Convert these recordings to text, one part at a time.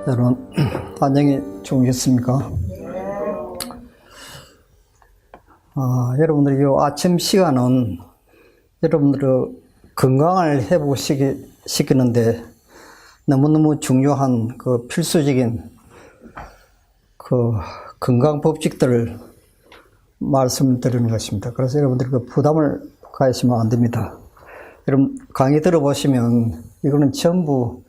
여러분 안녕히 주무셨습니까? 여러분들이 이 아침 시간은 여러분들의 건강을 회복시키는데 너무너무 중요한 그 필수적인 그 건강 법칙들을 말씀드리는 것입니다. 그래서 여러분들이 그 부담을 가지시면 안 됩니다. 여러분 강의 들어보시면 이거는 전부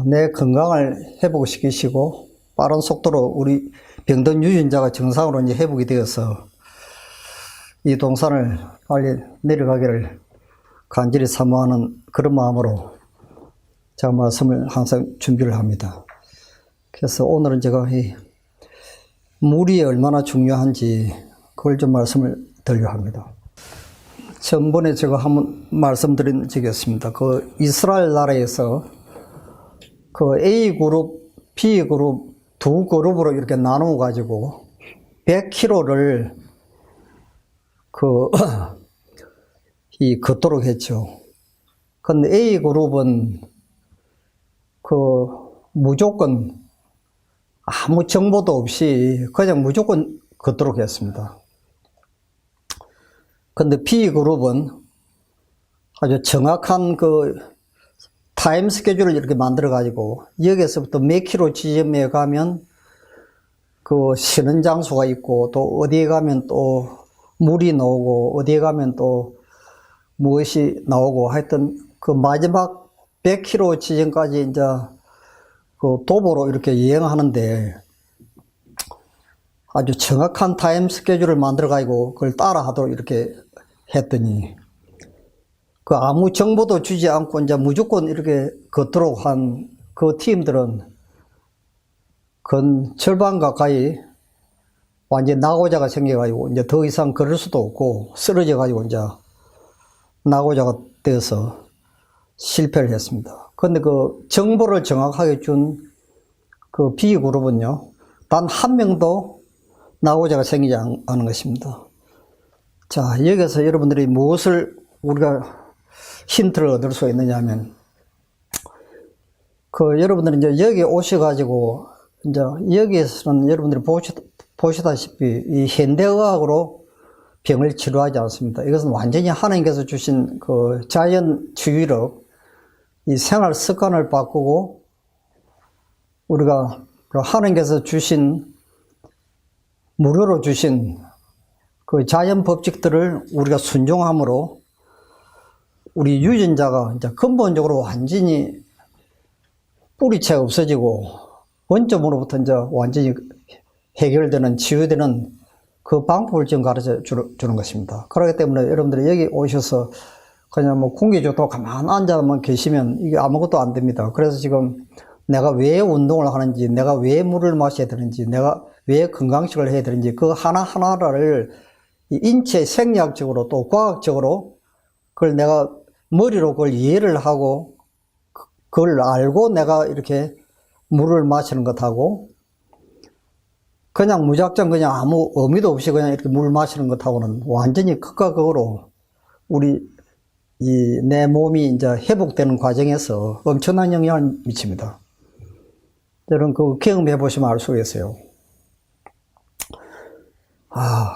내 건강을 회복시키시고 빠른 속도로 우리 병든 유전자가 정상으로 이제 회복이 되어서 이 동산을 빨리 내려가기를 간절히 사모하는 그런 마음으로 제가 말씀을 항상 준비를 합니다. 그래서 오늘은 제가 이 물이 얼마나 중요한지 그걸 좀 말씀을 드리려 합니다. 전번에 제가 한번 말씀드린 적이 있습니다. 그 이스라엘 나라에서 그 A그룹, B그룹 두 그룹으로 이렇게 나누어 가지고 100km를 걷도록 했죠. 근데 A그룹은 무조건 아무 정보도 없이 그냥 무조건 걷도록 했습니다. 근데 B그룹은 아주 정확한 타임 스케줄을 이렇게 만들어 가지고 여기서부터 몇 킬로 지점에 가면 쉬는 장소가 있고 또 어디에 가면 또 물이 나오고 어디에 가면 또 무엇이 나오고 하여튼 마지막 100킬로 지점까지 이제 도보로 이렇게 여행하는데 아주 정확한 타임 스케줄을 만들어 가지고 그걸 따라 하도록 이렇게 했더니 아무 정보도 주지 않고 이제 무조건 이렇게 걷도록 한 그 팀들은 절반 가까이 완전 낙오자가 생겨가지고 이제 더 이상 걸을 수도 없고 쓰러져가지고 이제 낙오자가 되어서 실패를 했습니다. 근데 정보를 정확하게 준 B그룹은요, 단 한 명도 낙오자가 생기지 않은 것입니다. 자, 여기서 여러분들이 무엇을 우리가 힌트를 얻을 수 있느냐 하면, 여러분들은 이제 여기 오셔가지고, 이제 여기에서는 여러분들이 보시다시피 이 현대의학으로 병을 치료하지 않습니다. 이것은 완전히 하나님께서 주신 자연 치유력, 이 생활 습관을 바꾸고, 우리가 하나님께서 무료로 주신 자연 법칙들을 우리가 순종함으로 우리 유전자가 이제 근본적으로 완전히 뿌리채가 없어지고 원점으로부터 이제 완전히 해결되는, 치유되는 그 방법을 지금 가르쳐 주는 것입니다. 그렇기 때문에 여러분들이 여기 오셔서 그냥 공기 좋다고 가만 앉아만 계시면 이게 아무것도 안 됩니다. 그래서 지금 내가 왜 운동을 하는지, 내가 왜 물을 마셔야 되는지, 내가 왜 건강식을 해야 되는지 그 하나하나를 인체 생리학적으로 또 과학적으로 그걸 내가 머리로 그걸 이해를 하고 그걸 알고 내가 이렇게 물을 마시는 것하고 그냥 무작정 그냥 아무 의미도 없이 그냥 이렇게 물 마시는 것하고는 완전히 극과 극으로 내 몸이 이제 회복되는 과정에서 엄청난 영향을 미칩니다. 여러분 경험해 보시면 알 수가 있어요.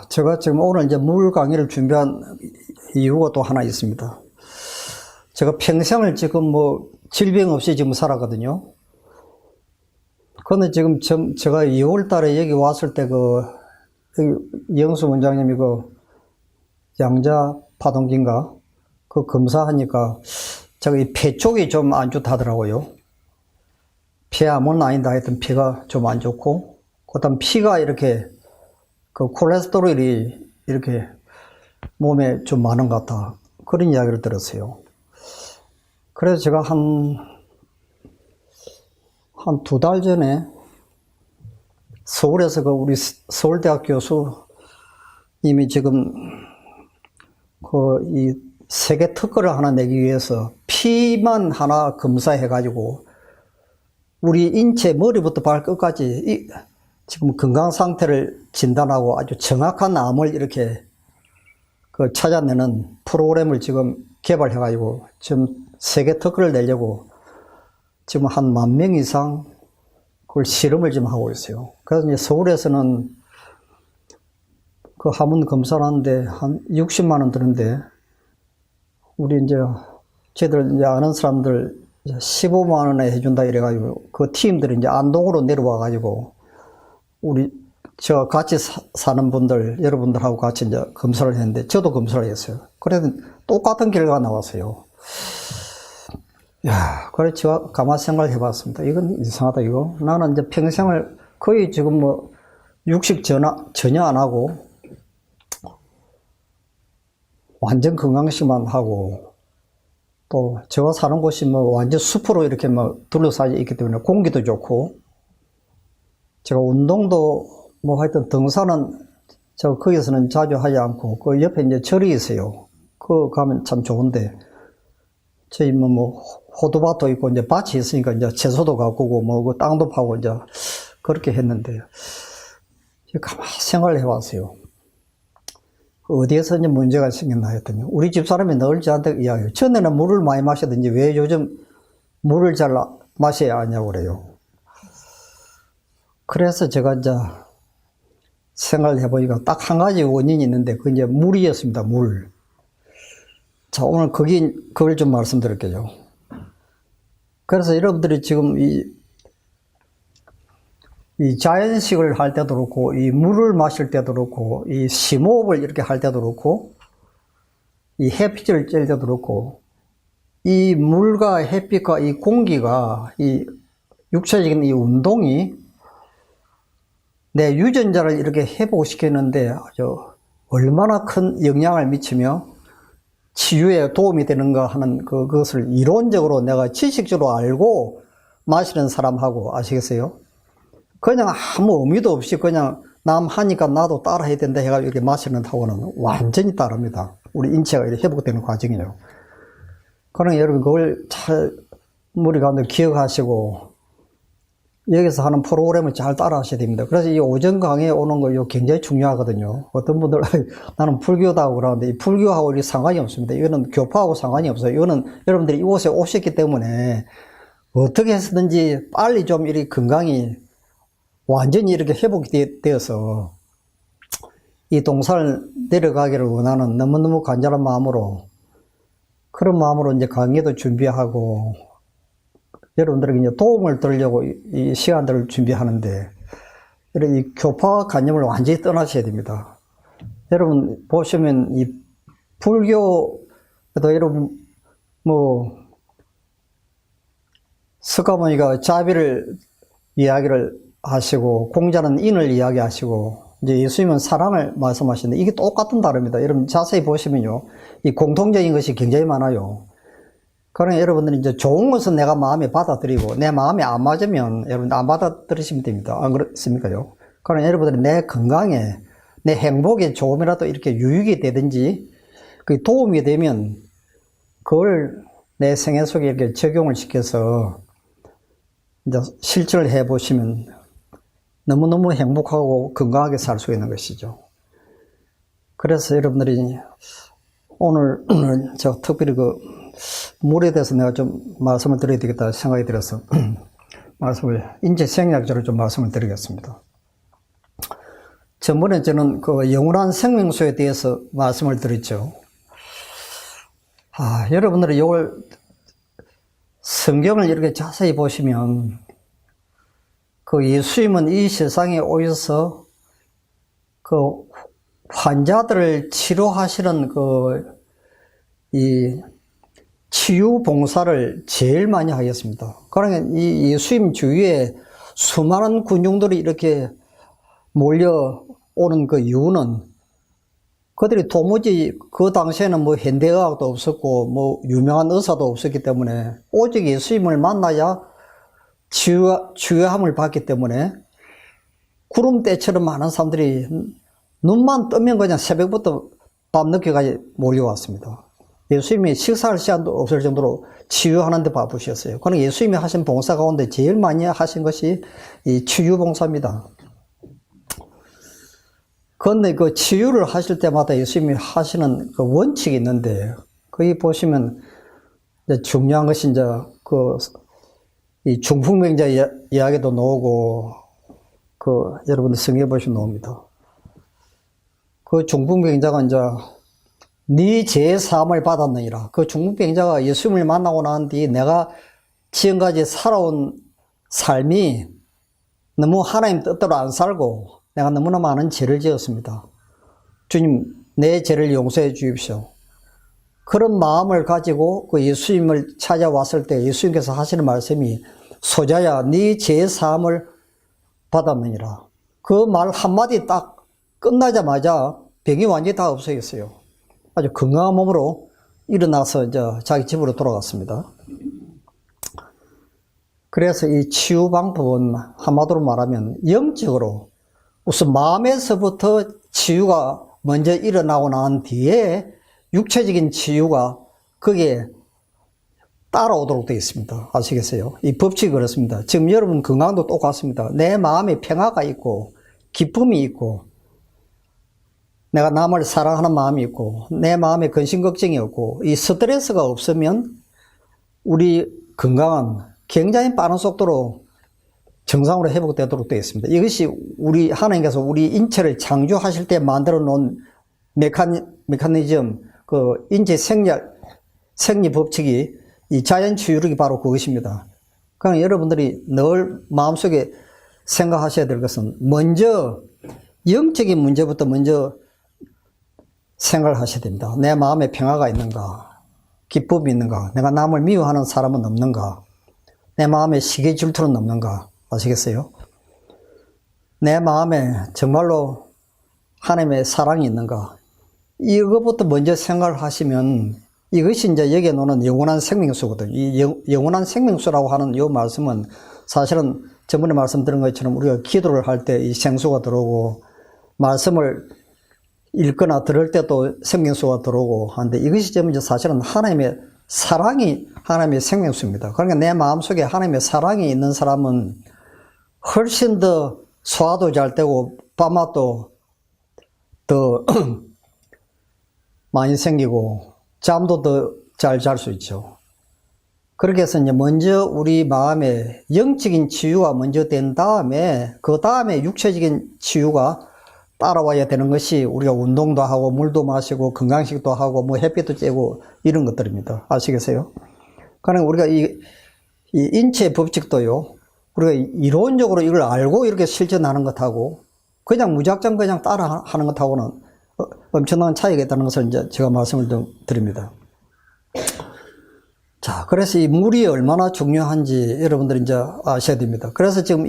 제가 지금 오늘 이제 물 강의를 준비한 이유가 또 하나 있습니다. 제가 평생을 지금 질병 없이 지금 살았거든요. 근데 지금 제가 2월 달에 여기 왔을 때 영수 원장님이 양자 파동기인가? 검사하니까 제가 이 폐 쪽이 좀 안 좋다더라고요. 폐암은 아닌다 하여튼 폐가 좀 안 좋고, 그 다음 피가 이렇게 콜레스테롤이 이렇게 몸에 좀 많은 것 같다. 그런 이야기를 들었어요. 그래서 제가 한 2달 전에 서울에서 우리 서울대학 교수님이 지금 이 세계 특허를 하나 내기 위해서 피만 하나 검사해가지고 우리 인체 머리부터 발끝까지 지금 건강 상태를 진단하고 아주 정확한 암을 이렇게 찾아내는 프로그램을 지금 개발해가지고 지금 세계 특허를 내려고 지금 한 10,000명 이상 그걸 실험을 지금 하고 있어요. 그래서 이제 서울에서는 그 하문 검사를 하는데 한 60만 원 드는데, 우리 이제 저희들 이제 아는 사람들 15만 원에 해준다 이래가지고 그 팀들이 이제 안동으로 내려와가지고 우리 저 같이 사는 분들, 여러분들하고 같이 이제 검사를 했는데, 저도 검사를 했어요. 그래서 똑같은 결과가 나왔어요. 야, 그래 제가 가만히 생각을 해봤습니다. 이건 이상하다 이거. 나는 이제 평생을 거의 지금 뭐 육식 전혀 안 하고 완전 건강식만 하고, 또 제가 사는 곳이 뭐 완전 숲으로 이렇게 뭐 둘러싸여 있기 때문에 공기도 좋고, 제가 운동도 뭐 하여튼 등산은 저 거기서는 자주 하지 않고, 그 옆에 이제 절이 있어요. 그 가면 참 좋은데, 저희 뭐 호두밭도 있고 이제 밭이 있으니까 이제 채소도 가꾸고 뭐 그 땅도 파고 이제 그렇게 했는데, 가만히 생각을 해봤어요. 어디에서 이제 문제가 생겼나 했더니, 우리 집사람이 늘 저한테 이야기해요. 전에는 물을 많이 마시던지 왜 요즘 물을 잘 마셔야 하냐고 그래요. 그래서 제가 이제 생각을 해보니까 딱 한 가지 원인이 있는데, 그게 이제 물이었습니다. 물. 자, 오늘 그걸 좀 말씀드릴게요. 그래서 여러분들이 지금 이 자연식을 할 때도 그렇고, 이 물을 마실 때도 그렇고, 이 심호흡을 이렇게 할 때도 그렇고, 이 햇빛을 쬐일 때도 그렇고, 이 물과 햇빛과 이 공기가, 이 육체적인 이 운동이 내 유전자를 이렇게 회복시키는데 아주 얼마나 큰 영향을 미치며 치유에 도움이 되는가 하는 그것을 이론적으로 내가 지식적으로 알고 마시는 사람하고, 아시겠어요? 그냥 아무 의미도 없이 그냥 남 하니까 나도 따라 해야 된다 해가지고 이렇게 마시는 타고는 완전히 다릅니다. 우리 인체가 이렇게 회복되는 과정이에요. 그러니까 여러분 그걸 잘 머리 가운데 기억하시고 여기서 하는 프로그램을 잘 따라 하셔야 됩니다. 그래서 이 오전 강의에 오는 거 이거 굉장히 중요하거든요. 어떤 분들 나는 불교다고 그러는데, 이 불교하고 상관이 없습니다. 이거는 교파하고 상관이 없어요. 이거는 여러분들이 이곳에 오셨기 때문에 어떻게 해서든지 빨리 좀 이렇게 건강이 완전히 이렇게 회복이 되어서 이 동산을 내려가기를 원하는 너무너무 간절한 마음으로, 그런 마음으로 이제 강의도 준비하고 여러분들에게 이제 도움을 드리려고 이 시간들을 준비하는데, 이 교파 관념을 완전히 떠나셔야 됩니다. 여러분 보시면 이 불교에도 여러분 뭐 석가모니가 자비를 이야기를 하시고, 공자는 인을 이야기하시고, 이제 예수님은 사랑을 말씀하시는데 이게 똑같은 다릅니다. 여러분 자세히 보시면요, 이 공통적인 것이 굉장히 많아요. 그러니까 여러분들이 이제 좋은 것은 내가 마음에 받아들이고, 내 마음에 안 맞으면 여러분 안 받아들이시면 됩니다. 안 그렇습니까요? 그러니까 여러분들이 내 건강에, 내 행복에 조금이라도 이렇게 유익이 되든지 그 도움이 되면 그걸 내 생애 속에 이렇게 적용을 시켜서 이제 실천을 해 보시면 너무너무 행복하고 건강하게 살 수 있는 것이죠. 그래서 여러분들이 오늘 저 특별히 그 물에 대해서 내가 좀 말씀을 드려야 되겠다 생각이 들어서 말씀을 인체생리학적으로 좀 말씀을 드리겠습니다. 전번에 저는 그 영원한 생명수에 대해서 말씀을 드렸죠. 여러분들이 이걸 성경을 이렇게 자세히 보시면 그 예수님은 이 세상에 오셔서 그 환자들을 치료하시는 이 치유 봉사를 제일 많이 하겠습니다. 그러니까 이 예수님 주위에 수많은 군중들이 이렇게 몰려오는 그 이유는, 그들이 도무지 그 당시에는 뭐 현대의학도 없었고 뭐 유명한 의사도 없었기 때문에 오직 예수님을 만나야 치유함을 받기 때문에 구름대처럼 많은 사람들이 눈만 뜨면 그냥 새벽부터 밤늦게까지 몰려왔습니다. 예수님이 식사할 시간도 없을 정도로 치유하는 데 바쁘셨어요. 그러니까 예수님이 하신 봉사 가운데 제일 많이 하신 것이 이 치유 봉사입니다. 그런데 그 치유를 하실 때마다 예수님이 하시는 그 원칙이 있는데, 거기 보시면 이제 중요한 것이 이제 그 이 중풍병자 이야기도 나오고, 여러분들 성경에 보시면 나옵니다. 그 중풍병자가 이제, 네 죄 사함을 받았느니라. 그 중풍병자가 예수님을 만나고 난 뒤 내가 지금까지 살아온 삶이 너무 하나님 뜻대로 안 살고 내가 너무나 많은 죄를 지었습니다. 주님, 내 죄를 용서해 주십시오. 그런 마음을 가지고 그 예수님을 찾아왔을 때 예수님께서 하시는 말씀이 소자야, 네 죄 사함을 받았느니라. 그 말 한마디 딱 끝나자마자 병이 완전히 다 없어졌어요. 아주 건강한 몸으로 일어나서 이제 자기 집으로 돌아갔습니다. 그래서 이 치유 방법은 한마디로 말하면 영적으로 우선 마음에서부터 치유가 먼저 일어나고 난 뒤에 육체적인 치유가 거기에 따라오도록 되어 있습니다. 아시겠어요? 이 법칙이 그렇습니다. 지금 여러분 건강도 똑같습니다. 내 마음에 평화가 있고 기쁨이 있고 내가 남을 사랑하는 마음이 있고 내 마음에 근심 걱정이 없고 이 스트레스가 없으면 우리 건강은 굉장히 빠른 속도로 정상으로 회복되도록 되어 있습니다. 이것이 우리 하나님께서 우리 인체를 창조하실 때 만들어 놓은 메커니즘, 그 인체 생리 법칙이 이 자연 치유력이 바로 그것입니다. 그러니까 여러분들이 늘 마음속에 생각하셔야 될 것은 먼저 영적인 문제부터 먼저 생각을 하셔야 됩니다. 내 마음에 평화가 있는가? 기쁨이 있는가? 내가 남을 미워하는 사람은 없는가? 내 마음에 시기 질투는 없는가? 아시겠어요? 내 마음에 정말로 하나님의 사랑이 있는가? 이것부터 먼저 생각을 하시면 이것이 이제 여기에 놓는 영원한 생명수거든요. 이 영원한 생명수라고 하는 이 말씀은 사실은 전번에 말씀드린 것처럼 우리가 기도를 할 때 이 생수가 들어오고 말씀을 읽거나 들을 때도 생명수가 들어오고 하는데 이것이 전부 사실은 하나님의 사랑이 하나님의 생명수입니다. 그러니까 내 마음속에 하나님의 사랑이 있는 사람은 훨씬 더 소화도 잘 되고 밤맛도 더 많이 생기고 잠도 더 잘 잘 수 있죠. 그렇게 해서 이제 먼저 우리 마음에 영적인 치유가 먼저 된 다음에 그 다음에 육체적인 치유가 따라와야 되는 것이 우리가 운동도 하고 물도 마시고 건강식도 하고 뭐 햇빛도 쬐고 이런 것들입니다. 아시겠어요? 그러니까 우리가 이 인체 법칙도요. 우리가 이론적으로 이걸 알고 이렇게 실천하는 것하고 그냥 무작정 그냥 따라 하는 것하고는 엄청난 차이가 있다는 것을 이제 제가 말씀을 좀 드립니다. 자, 그래서 이 물이 얼마나 중요한지 여러분들이 이제 아셔야 됩니다. 그래서 지금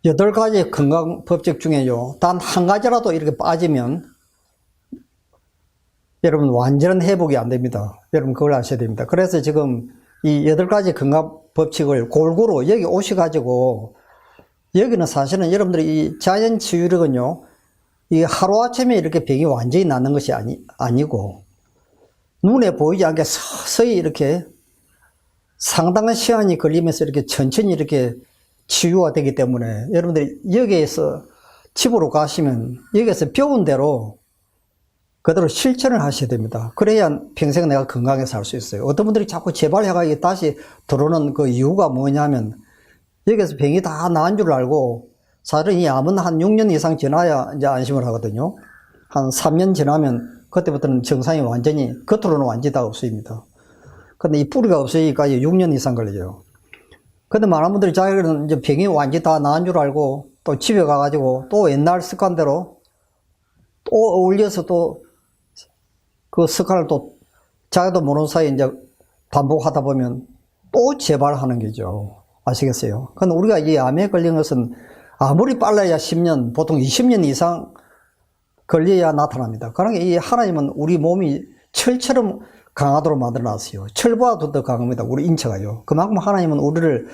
여덟 가지 건강 법칙 중에요. 단 한 가지라도 이렇게 빠지면 여러분 완전한 회복이 안 됩니다. 여러분 그걸 아셔야 됩니다. 그래서 지금 이 여덟 가지 건강 법칙을 골고루 여기 오셔가지고 여기는 사실은 여러분들이 이 자연 치유력은요, 이 하루아침에 이렇게 병이 완전히 낫는 것이 아니고 눈에 보이지 않게 서서히 이렇게 상당한 시간이 걸리면서 이렇게 천천히 이렇게 치유가 되기 때문에 여러분들이 여기에서 집으로 가시면 여기에서 배운 대로 그대로 실천을 하셔야 됩니다. 그래야 평생 내가 건강하게 살 수 있어요. 어떤 분들이 자꾸 재발해가 다시 들어오는 그 이유가 뭐냐면 여기에서 병이 다 나은 줄 알고 사실은 이 암은 한 6년 이상 지나야 이제 안심을 하거든요. 한 3년 지나면 그때부터는 증상이 완전히 겉으로는 완전히 다 없어집니다. 근데 이 뿌리가 없어지기까지 6년 이상 걸려요. 근데 많은 분들이 자기는 이제 병이 완전히 다 나은 줄 알고 또 집에 가가지고 또 옛날 습관대로 또 어울려서 또 그 습관을 또 자기도 모르는 사이에 이제 반복하다 보면 또 재발하는 거죠. 아시겠어요? 근데 우리가 이 암에 걸린 것은 아무리 빨라야 10년, 보통 20년 이상 걸려야 나타납니다. 그러니까 이 하나님은 우리 몸이 철처럼 강하도록 만들어놨어요. 철보다도 더 강합니다. 우리 인체가요. 그만큼 하나님은 우리를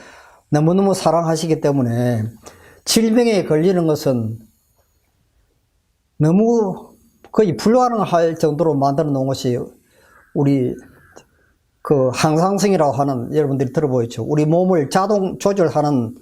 너무너무 사랑하시기 때문에 질병에 걸리는 것은 너무 거의 불가능할 정도로 만들어 놓은 것이 우리 그 항상성이라고 하는, 여러분들이 들어보셨죠? 우리 몸을 자동 조절하는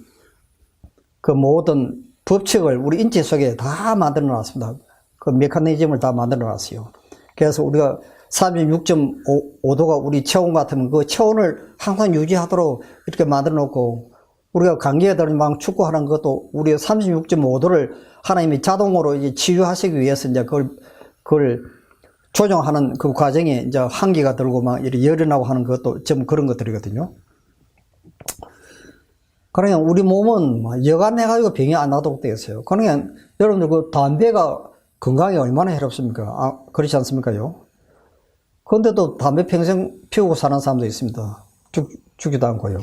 그 모든 법칙을 우리 인체 속에 다 만들어 놨습니다. 그 메커니즘을 다 만들어 놨어요. 그래서 우리가 36.5도가 우리 체온 같으면 그 체온을 항상 유지하도록 이렇게 만들어 놓고, 우리가 감기에 들면 막 축구하는 것도 우리가 36.5도를 하나님이 자동으로 이제 치유하시기 위해서 이제 그걸 조정하는 그 과정에 이제 한기가 들고 막 이렇게 열이 나고 하는 것도 전부 그런 것들이거든요. 그러니까 우리 몸은 여간해가지고 병이 안 나도록 되어 있어요. 그러니까 여러분들 그 담배가 건강에 얼마나 해롭습니까? 그렇지 않습니까요? 그런데도 담배 평생 피우고 사는 사람도 있습니다. 죽지도 않고요.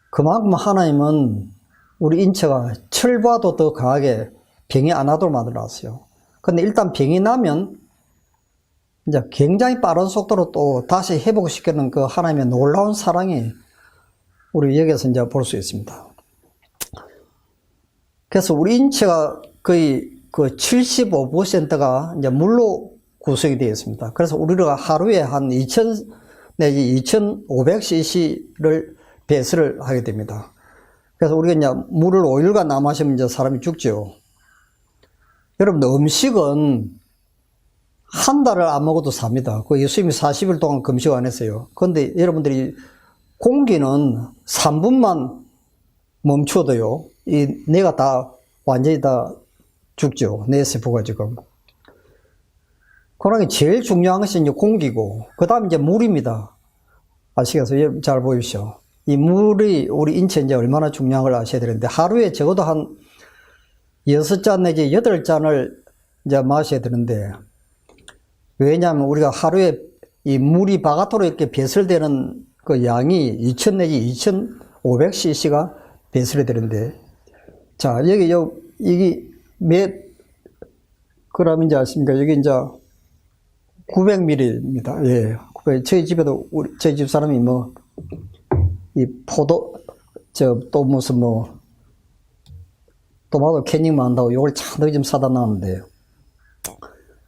그만큼 하나님은 우리 인체가 철보다도 더 강하게 병이 안 나도록 만들어놨어요. 근데 일단 병이 나면 이제 굉장히 빠른 속도로 또 다시 회복시키는 그 하나님의 놀라운 사랑이 우리 여기서 이제 볼 수 있습니다. 그래서 우리 인체가 거의 그 75%가 이제 물로 구성이 되어 있습니다. 그래서 우리가 하루에 한 2000 내지 2500cc를 배설을 하게 됩니다. 그래서 우리가 이제 물을 5일간 안 마시면 이제 사람이 죽죠. 여러분들 음식은 한 달을 안 먹어도 삽니다. 그 예수님이 40일 동안 금식 안 했어요. 그런데 여러분들이 공기는 3분만 멈춰도요, 뇌가 다 완전히 다 죽죠. 뇌 세포가 지금. 그러나 제일 중요한 것이 이제 공기고, 그 다음 이제 물입니다. 아시겠어요? 잘 보이시죠? 이 물이 우리 인체에 이제 얼마나 중요한 걸 아셔야 되는데, 하루에 적어도 한 6잔 내지 8잔을 이제 마셔야 되는데, 왜냐하면 우리가 하루에 이 물이 바깥으로 이렇게 배설되는 그 양이 2000 내지 2500cc가 배설이 되는데, 자, 이게 몇 g인지 아십니까? 여기 이제 900ml입니다. 예. 저희 집에도, 저희 집 사람이 이 또 무슨 토마토 캐닝만 한다고 요걸 차도 좀 사다 놨는데,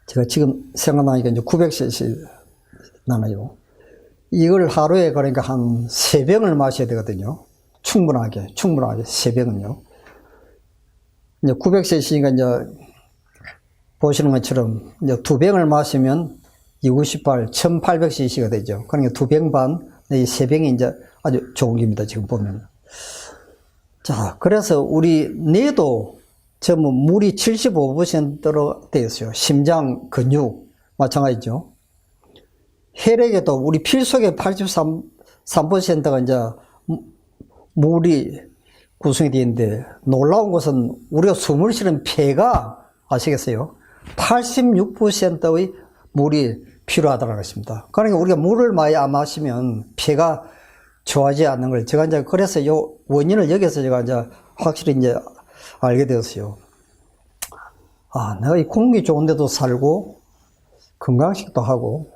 제가 지금 생각나니까 이제 900cc 나눠요. 이걸 하루에 그러니까 한 3병을 마셔야 되거든요. 충분하게 3병은요. 이제 900cc니까 이제 보시는 것처럼 이제 2병을 마시면 298, 1800cc가 되죠. 그러니까 2병 반, 이 3병이 이제 아주 좋은 겁니다. 지금 보면. 자, 그래서 우리 뇌도 전부 물이 75%로 되어 있어요. 심장, 근육, 마찬가지죠. 혈액에도 우리 피 속에 83%가 이제 물이 구성이 되어 있는데, 놀라운 것은 우리가 숨을 쉬는 폐가 아시겠어요? 86%의 물이 필요하다는 것입니다. 그러니까 우리가 물을 많이 안 마시면 폐가 좋아하지 않는 걸, 제가 이제 그래서 요 원인을 여기서 제가 이제 확실히 이제 알게 되었어요. 내가 이 공기 좋은 데도 살고 건강식도 하고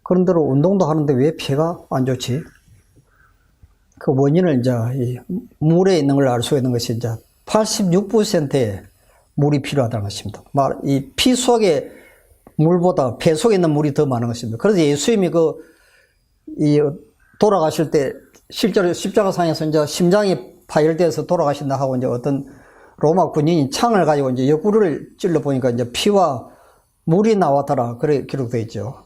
그런대로 운동도 하는데 왜 폐가 안 좋지? 그 원인을 이제 이 물에 있는 걸 알 수 있는 것이 이제 86%의 물이 필요하다는 것입니다. 이 피 속에 물보다 폐 속에 있는 물이 더 많은 것입니다. 그래서 예수님이 돌아가실 때 실제로 십자가상에서 이제 심장이 파열돼서 돌아가신다 하고 이제 어떤 로마 군인이 창을 가지고 이제 옆구리를 찔러 보니까 이제 피와 물이 나왔더라. 그래 기록되어 있죠.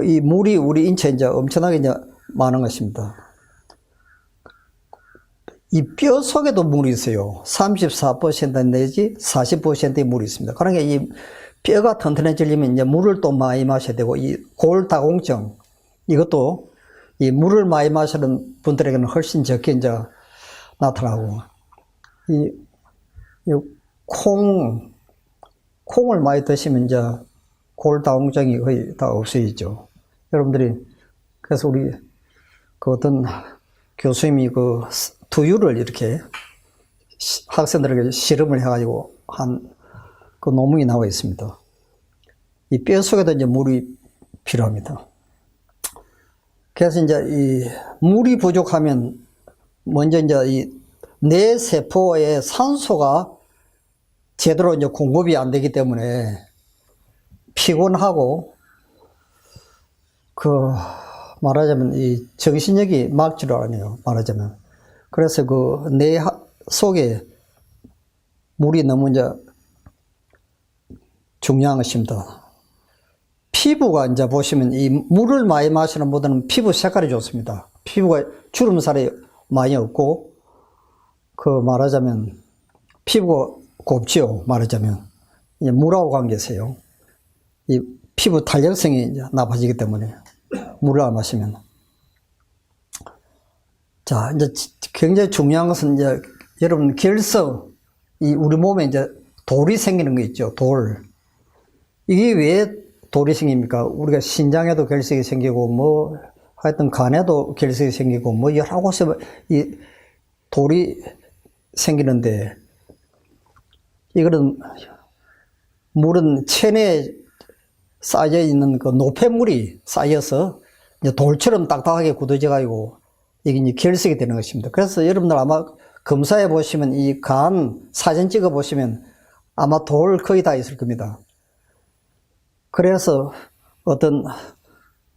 이 물이 우리 인체에 이제 엄청나게 이제 많은 것입니다. 이 뼈 속에도 물이 있어요. 34% 내지 40%의 물이 있습니다. 그러니까 이 뼈가 튼튼해지려면 이제 물을 또 많이 마셔야 되고, 이 골다공증, 이것도 이 물을 많이 마시는 분들에게는 훨씬 적게 이제 나타나고, 이 콩을 많이 드시면 이제 골다공증이 거의 다 없어지죠. 여러분들이, 그래서 우리 그 어떤 교수님이 그 두유를 이렇게 학생들에게 실험을 해가지고 한 그 논문이 나와 있습니다. 이 뼈 속에도 이제 물이 필요합니다. 그래서 이제 이 물이 부족하면 먼저 이제 이 뇌 세포에 산소가 제대로 이제 공급이 안 되기 때문에 피곤하고 말하자면 이 정신력이 막지를 않아요. 말하자면. 그래서 그 뇌 속에 물이 너무 이제 중요한 것입니다. 피부가 이제 보시면 이 물을 많이 마시는 분들은 피부 색깔이 좋습니다. 피부가 주름살이 많이 없고, 그 말하자면 피부가 곱지요. 말하자면 이제 물하고 관계세요. 이 피부 탄력성이 이제 나빠지기 때문에 물을 안 마시면. 자, 이제 굉장히 중요한 것은 이제 여러분 결석, 이 우리 몸에 이제 돌이 생기는 거 있죠. 돌. 이게 왜 돌이 생깁니까? 우리가 신장에도 결석이 생기고 뭐 하여튼 간에도 결석이 생기고 뭐 여러 곳에 이 돌이 생기는데, 이거는 물은 체내에 쌓여 있는 그 노폐물이 쌓여서 이제 돌처럼 딱딱하게 굳어져 가지고 이게 이제 결석이 되는 것입니다. 그래서 여러분들 아마 검사해 보시면 이 간 사진 찍어 보시면 아마 돌 거의 다 있을 겁니다. 그래서 어떤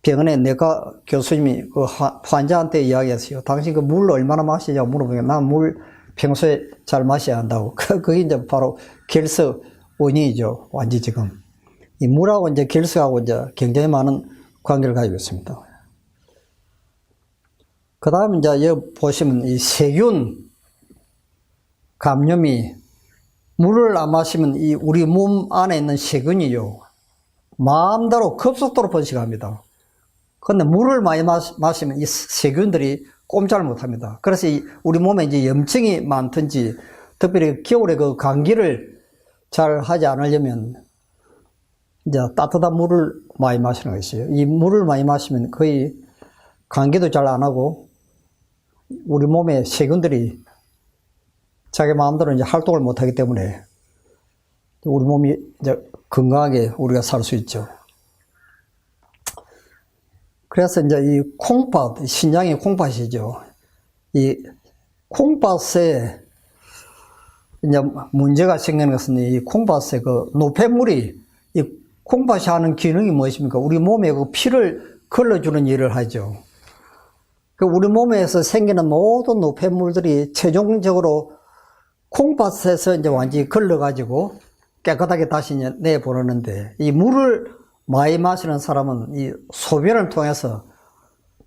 병원의 내과 교수님이 그 환자한테 이야기했어요. 당신 그 물 얼마나 마시냐고 물어보니까 난 물 평소에 잘 마셔야 한다고. 그게 이제 바로 결석 원인이죠. 완전 지금. 이 물하고 이제 결석하고 이제 굉장히 많은 관계를 가지고 있습니다. 그 다음에 이제 여기 보시면 이 세균 감염이, 물을 안 마시면 이 우리 몸 안에 있는 세균이요, 마음대로 급속도로 번식합니다. 그런데 물을 많이 마시면 이 세균들이 꼼짝을 못 합니다. 그래서 우리 몸에 이제 염증이 많든지, 특별히 겨울에 그 감기를 잘 하지 않으려면 이제 따뜻한 물을 많이 마시는 것이에요. 이 물을 많이 마시면 거의 감기도 잘 안 하고 우리 몸에 세균들이 자기 마음대로 이제 활동을 못 하기 때문에 우리 몸이 이제 건강하게 우리가 살 수 있죠. 그래서 이제 이 콩팥, 신장이 콩팥이죠. 이 콩팥에 이제 문제가 생기는 것은 이 콩팥에 그 노폐물이, 이 콩팥이 하는 기능이 무엇입니까? 우리 몸에 그 피를 걸러주는 일을 하죠. 그 우리 몸에서 생기는 모든 노폐물들이 최종적으로 콩팥에서 이제 완전히 걸러가지고 깨끗하게 다시 이제 내보내는데, 이 물을 많이 마시는 사람은 이 소변을 통해서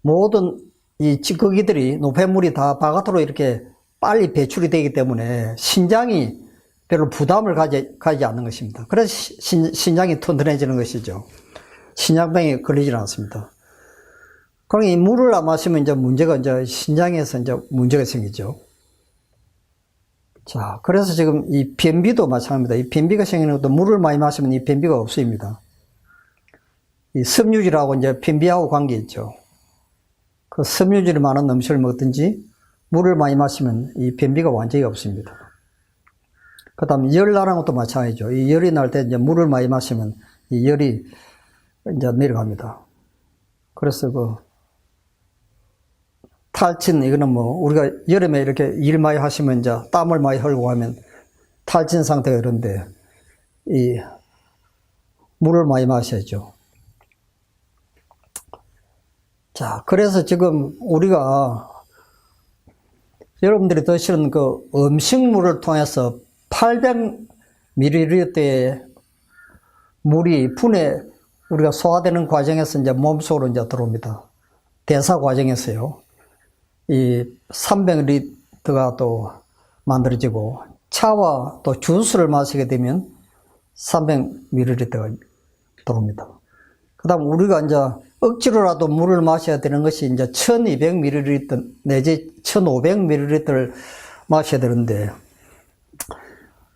모든 이 찌꺼기들이, 노폐물이 다 바깥으로 이렇게 빨리 배출이 되기 때문에 신장이 별로 부담을 가지 않는 것입니다. 그래서 신장이 튼튼해지는 것이죠. 신장병에 걸리지 않습니다. 그러니 이 물을 안 마시면 이제 문제가, 이제 신장에서 이제 문제가 생기죠. 자, 그래서 지금 이 변비도 마찬가지입니다. 이 변비가 생기는 것도 물을 많이 마시면 이 변비가 없어집니다. 이 섬유질하고 이제 변비하고 관계 있죠. 그 섬유질이 많은 음식을 먹든지 물을 많이 마시면 이 변비가 완전히 없습니다. 그 다음 열 나는 것도 마찬가지죠. 이 열이 날 때 이제 물을 많이 마시면 이 열이 이제 내려갑니다. 그래서 그 탈진, 이거는 뭐 우리가 여름에 이렇게 일 많이 하시면 이제 땀을 많이 흘리고 하면 탈진 상태가 이런데, 이 물을 많이 마셔야죠. 자, 그래서 지금 우리가 여러분들이 드시는 그 음식물을 통해서 800ml의 물이 분해, 우리가 소화되는 과정에서 이제 몸속으로 이제 들어옵니다. 대사 과정에서요. 이 300ml가 또 만들어지고, 차와 또 주스를 마시게 되면 300ml가 들어옵니다. 그 다음 우리가 이제 억지로라도 물을 마셔야 되는 것이 이제 1200ml 내지 1500ml를 마셔야 되는데,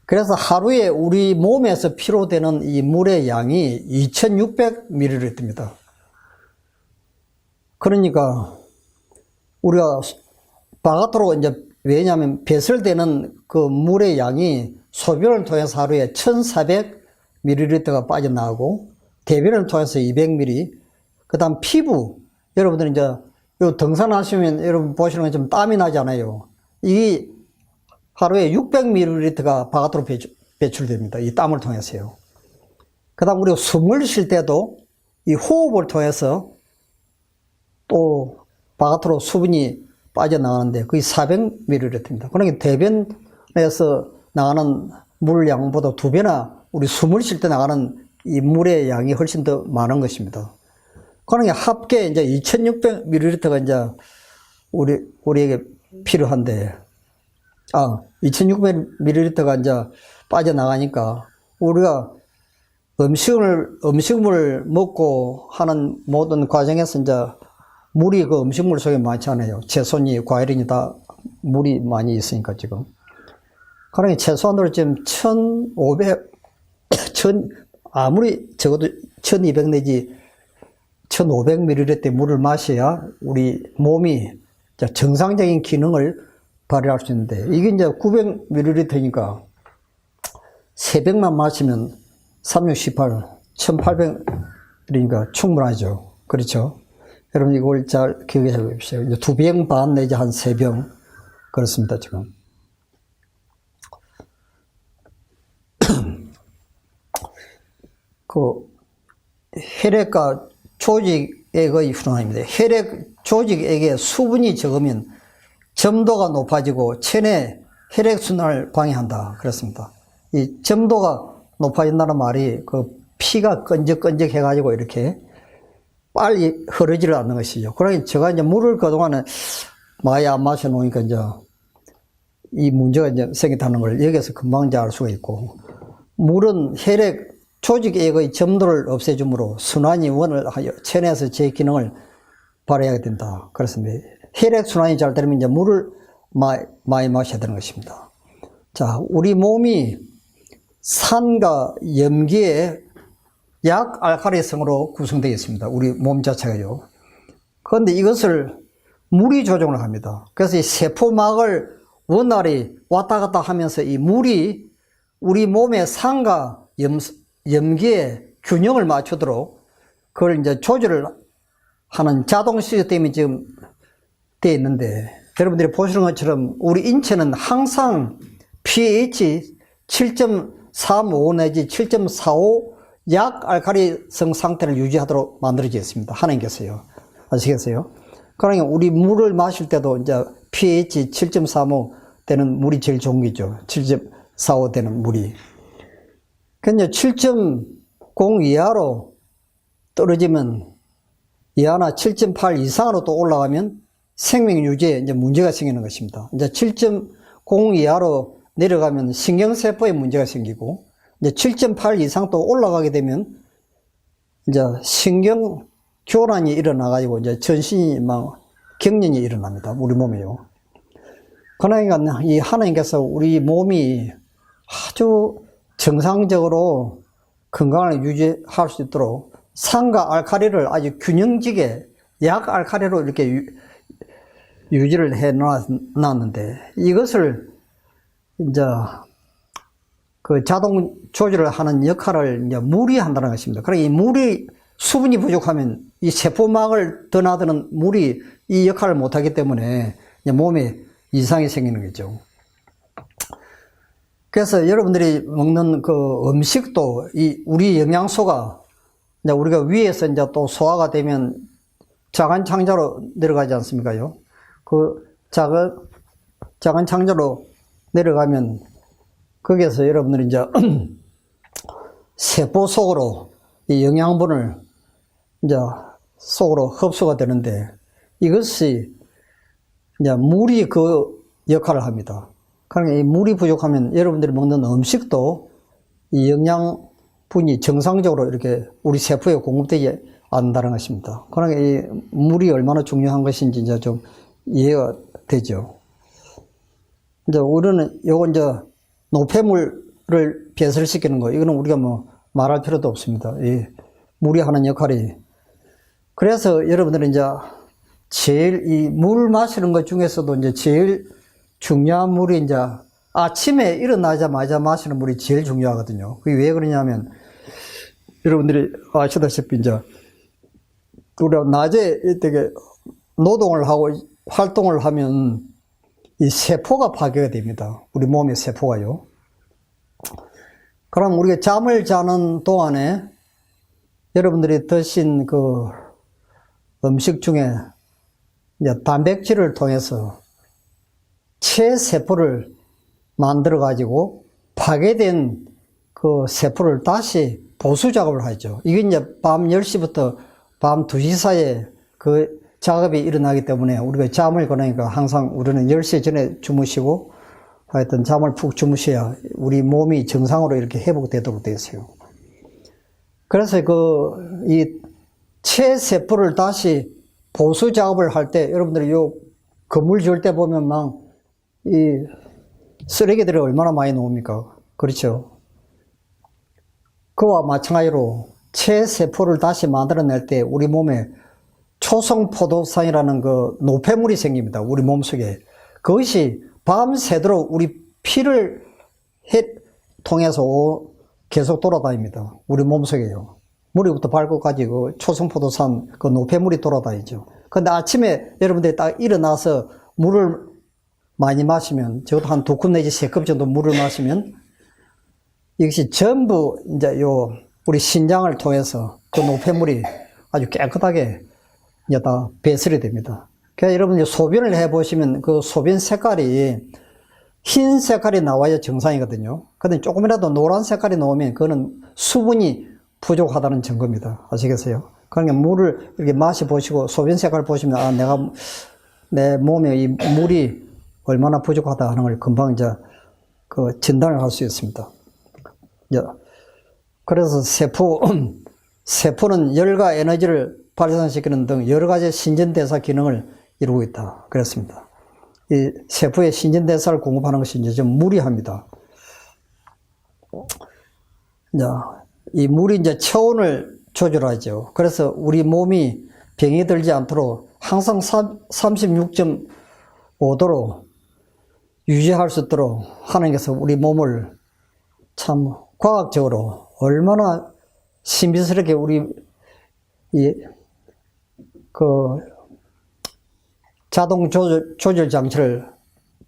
그래서 하루에 우리 몸에서 필요되는 이 물의 양이 2600ml입니다. 그러니까 우리가 바깥으로 이제, 왜냐하면 배설되는 그 물의 양이 소변을 통해서 하루에 1400ml가 빠져나가고, 대변을 통해서 200ml, 그 다음 피부, 여러분들 이제 요 등산하시면 여러분 보시는 것처럼 땀이 나잖아요. 이 하루에 600ml가 바깥으로 배출됩니다. 이 땀을 통해서요. 그 다음 우리가 숨을 쉴 때도 이 호흡을 통해서 또 바깥으로 수분이 빠져나가는데 거의 400ml입니다. 그러니까 대변에서 나가는 물량보다 2배나 우리 숨을 쉴 때 나가는 이 물의 양이 훨씬 더 많은 것입니다. 그러니 합계 이제 2600ml가 이제 우리에게 필요한데, 2600ml가 이제 빠져나가니까 우리가 음식물 먹고 하는 모든 과정에서 이제 물이 그 음식물 속에 많잖아요. 채소니 과일이니 다 물이 많이 있으니까 지금. 그러니 최소한으로 지금 아무리 적어도 1200 내지 1500ml 물을 마셔야 우리 몸이 정상적인 기능을 발휘할 수 있는데, 이게 이제 900ml니까 300만 마시면 3618, 1800이니까 충분하죠. 그렇죠? 여러분 이걸 잘 기억해 보십시오. 이제 2병 반 내지 한 3병 그렇습니다, 지금. 그 혈액과 조직액의 순환입니다. 혈액 조직액에 수분이 적으면 점도가 높아지고 체내 혈액 순환을 방해한다. 그렇습니다. 이 점도가 높아진다는 말이 그 피가 끈적끈적 해가지고 이렇게 빨리 흐르지를 않는 것이죠. 그러니 제가 이제 물을 그동안에 많이 안 마셔 놓으니까 이제 이 문제가 이제 생겼다는 걸 여기서 금방 이제 알 수가 있고, 물은 혈액 조직액의 점도를 없애주므로 순환이 원활하여 체내에서 제 기능을 발휘하게 된다. 그렇습니다. 혈액 순환이 잘 되면 이제 물을 많이 마셔야 되는 것입니다. 자, 우리 몸이 산과 염기의 약알칼리성으로 구성되어 있습니다. 우리 몸 자체가요. 그런데 이것을 물이 조종을 합니다. 그래서 이 세포막을 원활히 왔다 갔다 하면서 이 물이 우리 몸의 산과 염기의 균형을 맞추도록 그걸 이제 조절을 하는 자동 시스템이 지금 되어 있는데, 여러분들이 보시는 것처럼 우리 인체는 항상 pH 7.35 내지 7.45 약알칼리성 상태를 유지하도록 만들어져 있습니다. 하나님께서요. 아시겠어요? 그러니까 우리 물을 마실 때도 이제 pH 7.35 되는 물이 제일 좋은 거죠. 7.45 되는 물이. 근데 7.0 이하로 떨어지면, 이하나 7.8 이상으로 또 올라가면 생명 유지에 이제 문제가 생기는 것입니다. 이제 7.0 이하로 내려가면 신경세포에 문제가 생기고, 이제 7.8 이상 또 올라가게 되면 이제 신경 교란이 일어나가지고 이제 전신이 막 경련이 일어납니다. 우리 몸에요. 그러니까 이 하나님께서 우리 몸이 아주 정상적으로 건강을 유지할 수 있도록 산과 알칼리를 아주 균형지게 약알칼리로 이렇게 유지를 해 놨는데, 이것을 이제 그 자동 조절을 하는 역할을 이제 물이 한다는 것입니다. 그러니까 이 물이 수분이 부족하면 이 세포막을 드나드는 물이 이 역할을 못하기 때문에 몸에 이상이 생기는 거죠. 그래서 여러분들이 먹는 그 음식도 우리 영양소가 이제 우리가 위에서 이제 또 소화가 되면 작은 창자로 내려가지 않습니까요? 그 작은 창자로 내려가면 거기에서 여러분들이 이제 세포 속으로 이 영양분을 이제 속으로 흡수가 되는데, 이것이 이제 물이 그 역할을 합니다. 그러니까 이 물이 부족하면 여러분들이 먹는 음식도 이 영양분이 정상적으로 이렇게 우리 세포에 공급되지 않는다는 것입니다. 그러니까 이 물이 얼마나 중요한 것인지 이제 좀 이해가 되죠. 이제 우리는 요거 이제 노폐물을 배설시키는 거, 이거는 우리가 뭐 말할 필요도 없습니다. 이 물이 하는 역할이. 그래서 여러분들은 이제 제일 이 물 마시는 것 중에서도 이제 제일 중요한 물이 이제 아침에 일어나자마자 마시는 물이 제일 중요하거든요. 그게 왜 그러냐면, 여러분들이 아시다시피 이제 우리가 낮에 되게 노동을 하고 활동을 하면 이 세포가 파괴가 됩니다. 우리 몸의 세포가요. 그럼 우리가 잠을 자는 동안에 여러분들이 드신 그 음식 중에 이제 단백질을 통해서 체세포를 만들어 가지고 파괴된 그 세포를 다시 보수 작업을 하죠. 이게 이제 밤 10시부터 밤 2시 사이에 그 작업이 일어나기 때문에 우리가 잠을 거니까 항상 우리는 10시 전에 주무시고 하여튼 잠을 푹 주무셔야 우리 몸이 정상으로 이렇게 회복되도록 되어 있어요. 그래서 이 체세포를 다시 보수 작업을 할 때 여러분들이 요 건물 지을 때 보면 막 이 쓰레기들이 얼마나 많이 나옵니까? 그렇죠? 그와 마찬가지로 체세포를 다시 만들어낼 때 우리 몸에 초성포도산이라는 그 노폐물이 생깁니다. 우리 몸속에. 그것이 밤새도록 우리 피를 통해서 계속 돌아다닙니다. 우리 몸속에요. 머리부터 발끝까지 그 초성포도산 그 노폐물이 돌아다니죠. 근데 아침에 여러분들이 딱 일어나서 물을 많이 마시면, 적어도 한 2컵 내지 3컵 정도 물을 마시면 이것이 전부 이제 우리 신장을 통해서 그 노폐물이 아주 깨끗하게 이제 다 배설이 됩니다. 그래서 여러분 소변을 해보시면 그 소변 색깔이 흰 색깔이 나와야 정상이거든요. 근데 조금이라도 노란 색깔이 나오면 그거는 수분이 부족하다는 증거입니다. 아시겠어요? 그러니까 물을 이렇게 마셔보시고 소변 색깔 보시면, 아, 내 몸에 이 물이 얼마나 부족하다 하는 걸 금방 이제 그 진단을 할 수 있습니다. 그래서 세포는 열과 에너지를 발산시키는 등 여러 가지 신진대사 기능을 이루고 있다. 그렇습니다. 이 세포의 신진대사를 공급하는 것이 이제 좀 무리합니다. 이 물이 이제 체온을 조절하죠. 그래서 우리 몸이 병이 들지 않도록 항상 36.5도로 유지할 수 있도록 하나님께서 우리 몸을 참 과학적으로 얼마나 신비스럽게 우리 자동 조절 장치를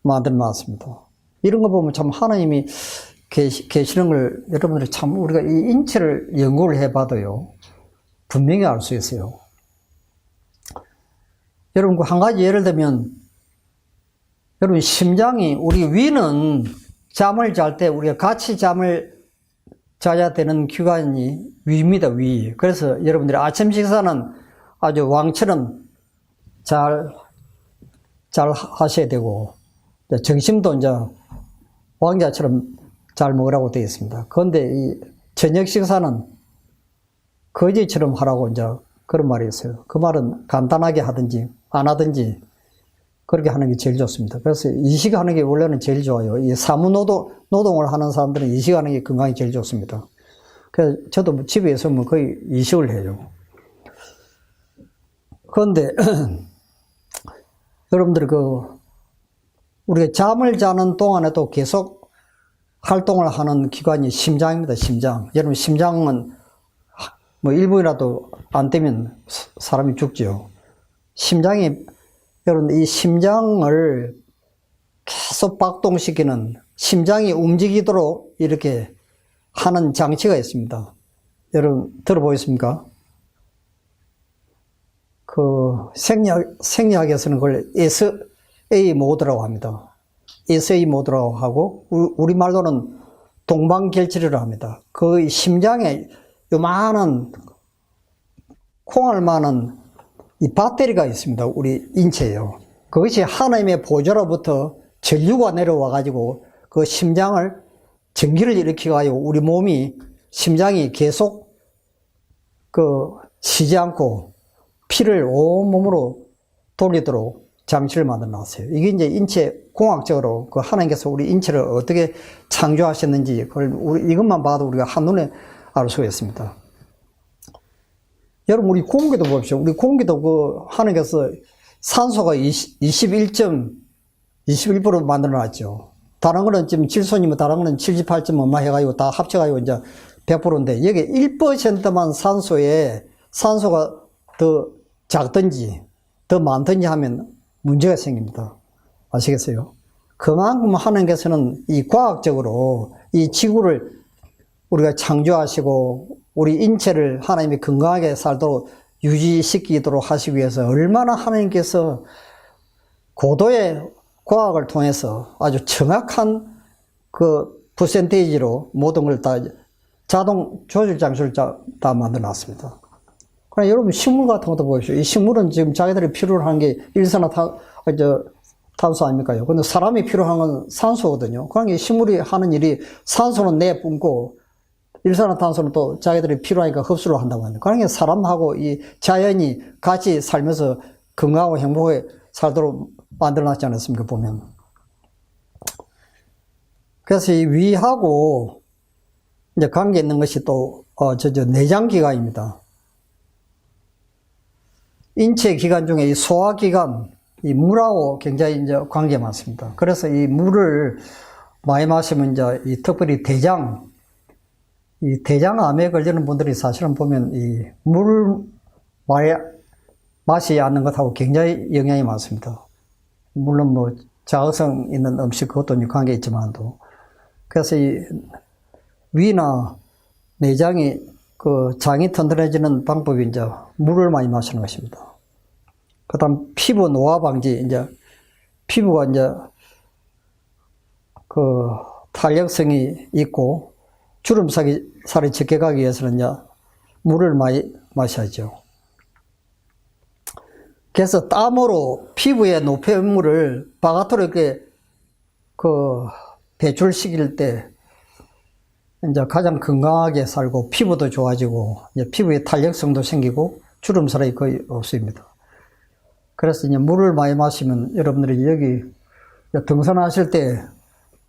만들어 놨습니다. 이런 거 보면 참 하나님이 계시는 걸 여러분들이 참 우리가 이 인체를 연구를 해봐도요, 분명히 알 수 있어요. 여러분, 한 가지 예를 들면, 여러분, 심장이, 우리 위는 잠을 잘 때 우리가 같이 잠을 자야 되는 기관이 위입니다, 위. 그래서 여러분들이 아침 식사는 아주 왕처럼 잘 하셔야 되고, 점심도 이제 왕자처럼 잘 먹으라고 되어 있습니다. 그런데 이 저녁 식사는 거지처럼 하라고 이제 그런 말이 있어요. 그 말은 간단하게 하든지 안 하든지 그렇게 하는 게 제일 좋습니다. 그래서 이식하는 게 원래는 제일 좋아요. 이 사무노동을 하는 사람들은 이식하는 게 건강에 제일 좋습니다. 그래서 저도 집에 있으면 거의 이식을 해요. 그런데 여러분들 우리가 잠을 자는 동안에도 계속 활동을 하는 기관이 심장입니다. 심장. 여러분, 심장은 뭐 1분이라도 안 되면 사람이 죽죠. 여러분, 이 심장을 계속 박동시키는, 심장이 움직이도록 이렇게 하는 장치가 있습니다. 여러분, 들어보셨습니까? 생리학에서는 그걸 SA 모드라고 합니다. SA 모드라고 하고, 우리말로는 동방결치리라고 합니다. 그 심장에 요만한 콩알만한 이 배터리가 있습니다. 우리 인체에요. 그것이 하나님의 보좌로부터 전류가 내려와 가지고 그 심장을 전기를 일으켜가지고 우리 심장이 계속 쉬지 않고 피를 온몸으로 돌리도록 장치를 만들어 놨어요. 이게 이제 인체 공학적으로 하나님께서 우리 인체를 어떻게 창조하셨는지 이것만 봐도 우리가 한눈에 알 수가 있습니다. 여러분, 우리 공기도 보십시오. 우리 공기도 하나님께서 산소가 21% 만들어 놨죠. 다른 거는 지금 질소니면 다른 거는 78점 얼마 해가지고 다 합쳐가지고 이제 100%인데, 여기 1%만 산소가 더 작든지 더 많든지 하면 문제가 생깁니다. 아시겠어요? 그만큼 하나님께서는 이 과학적으로 이 지구를 우리가 창조하시고 우리 인체를 하나님이 건강하게 살도록 유지시키도록 하시기 위해서 얼마나 하나님께서 고도의 과학을 통해서 아주 정확한 퍼센테이지로 모든 걸 다 자동 조절 장치를 다 만들어 놨습니다. 그러나 여러분 식물 같은 것도 보십시오. 이 식물은 지금 자기들이 필요로 하는 게 일산화탄소 아닙니까요? 근데 사람이 필요한 건 산소거든요. 그러니까 이 식물이 하는 일이 산소는 내뿜고 일산화탄소는 또 자기들이 필요하니까 흡수를 한다고 합니다. 그러니까 사람하고 이 자연이 같이 살면서 건강하고 행복하게 살도록 만들어놨지 않았습니까, 보면. 그래서 이 위하고 이제 관계 있는 것이 또, 내장기관입니다. 인체 기관 중에 이 소화기관, 이 물하고 굉장히 이제 관계가 많습니다. 그래서 이 물을 많이 마시면 이제 이 특별히 이 대장암에 걸리는 분들이 사실은 보면 이 물 마시지 않는 것하고 굉장히 영향이 많습니다. 물론 뭐 자극성 있는 음식 그것도 관계 있지만도. 그래서 이 위나 내장이 장이 튼튼해지는 방법이 이제 물을 많이 마시는 것입니다. 그 다음 피부 노화 방지, 이제 피부가 이제 탄력성이 있고 주름살이 적게 가기 위해서는 이제 물을 많이 마셔야죠. 그래서 땀으로 피부의 노폐물을 바깥으로 이렇게 배출시킬 때 이제 가장 건강하게 살고 피부도 좋아지고 이제 피부의 탄력성도 생기고 주름살이 거의 없습니다. 그래서 이제 물을 많이 마시면 여러분들이 여기 등산하실 때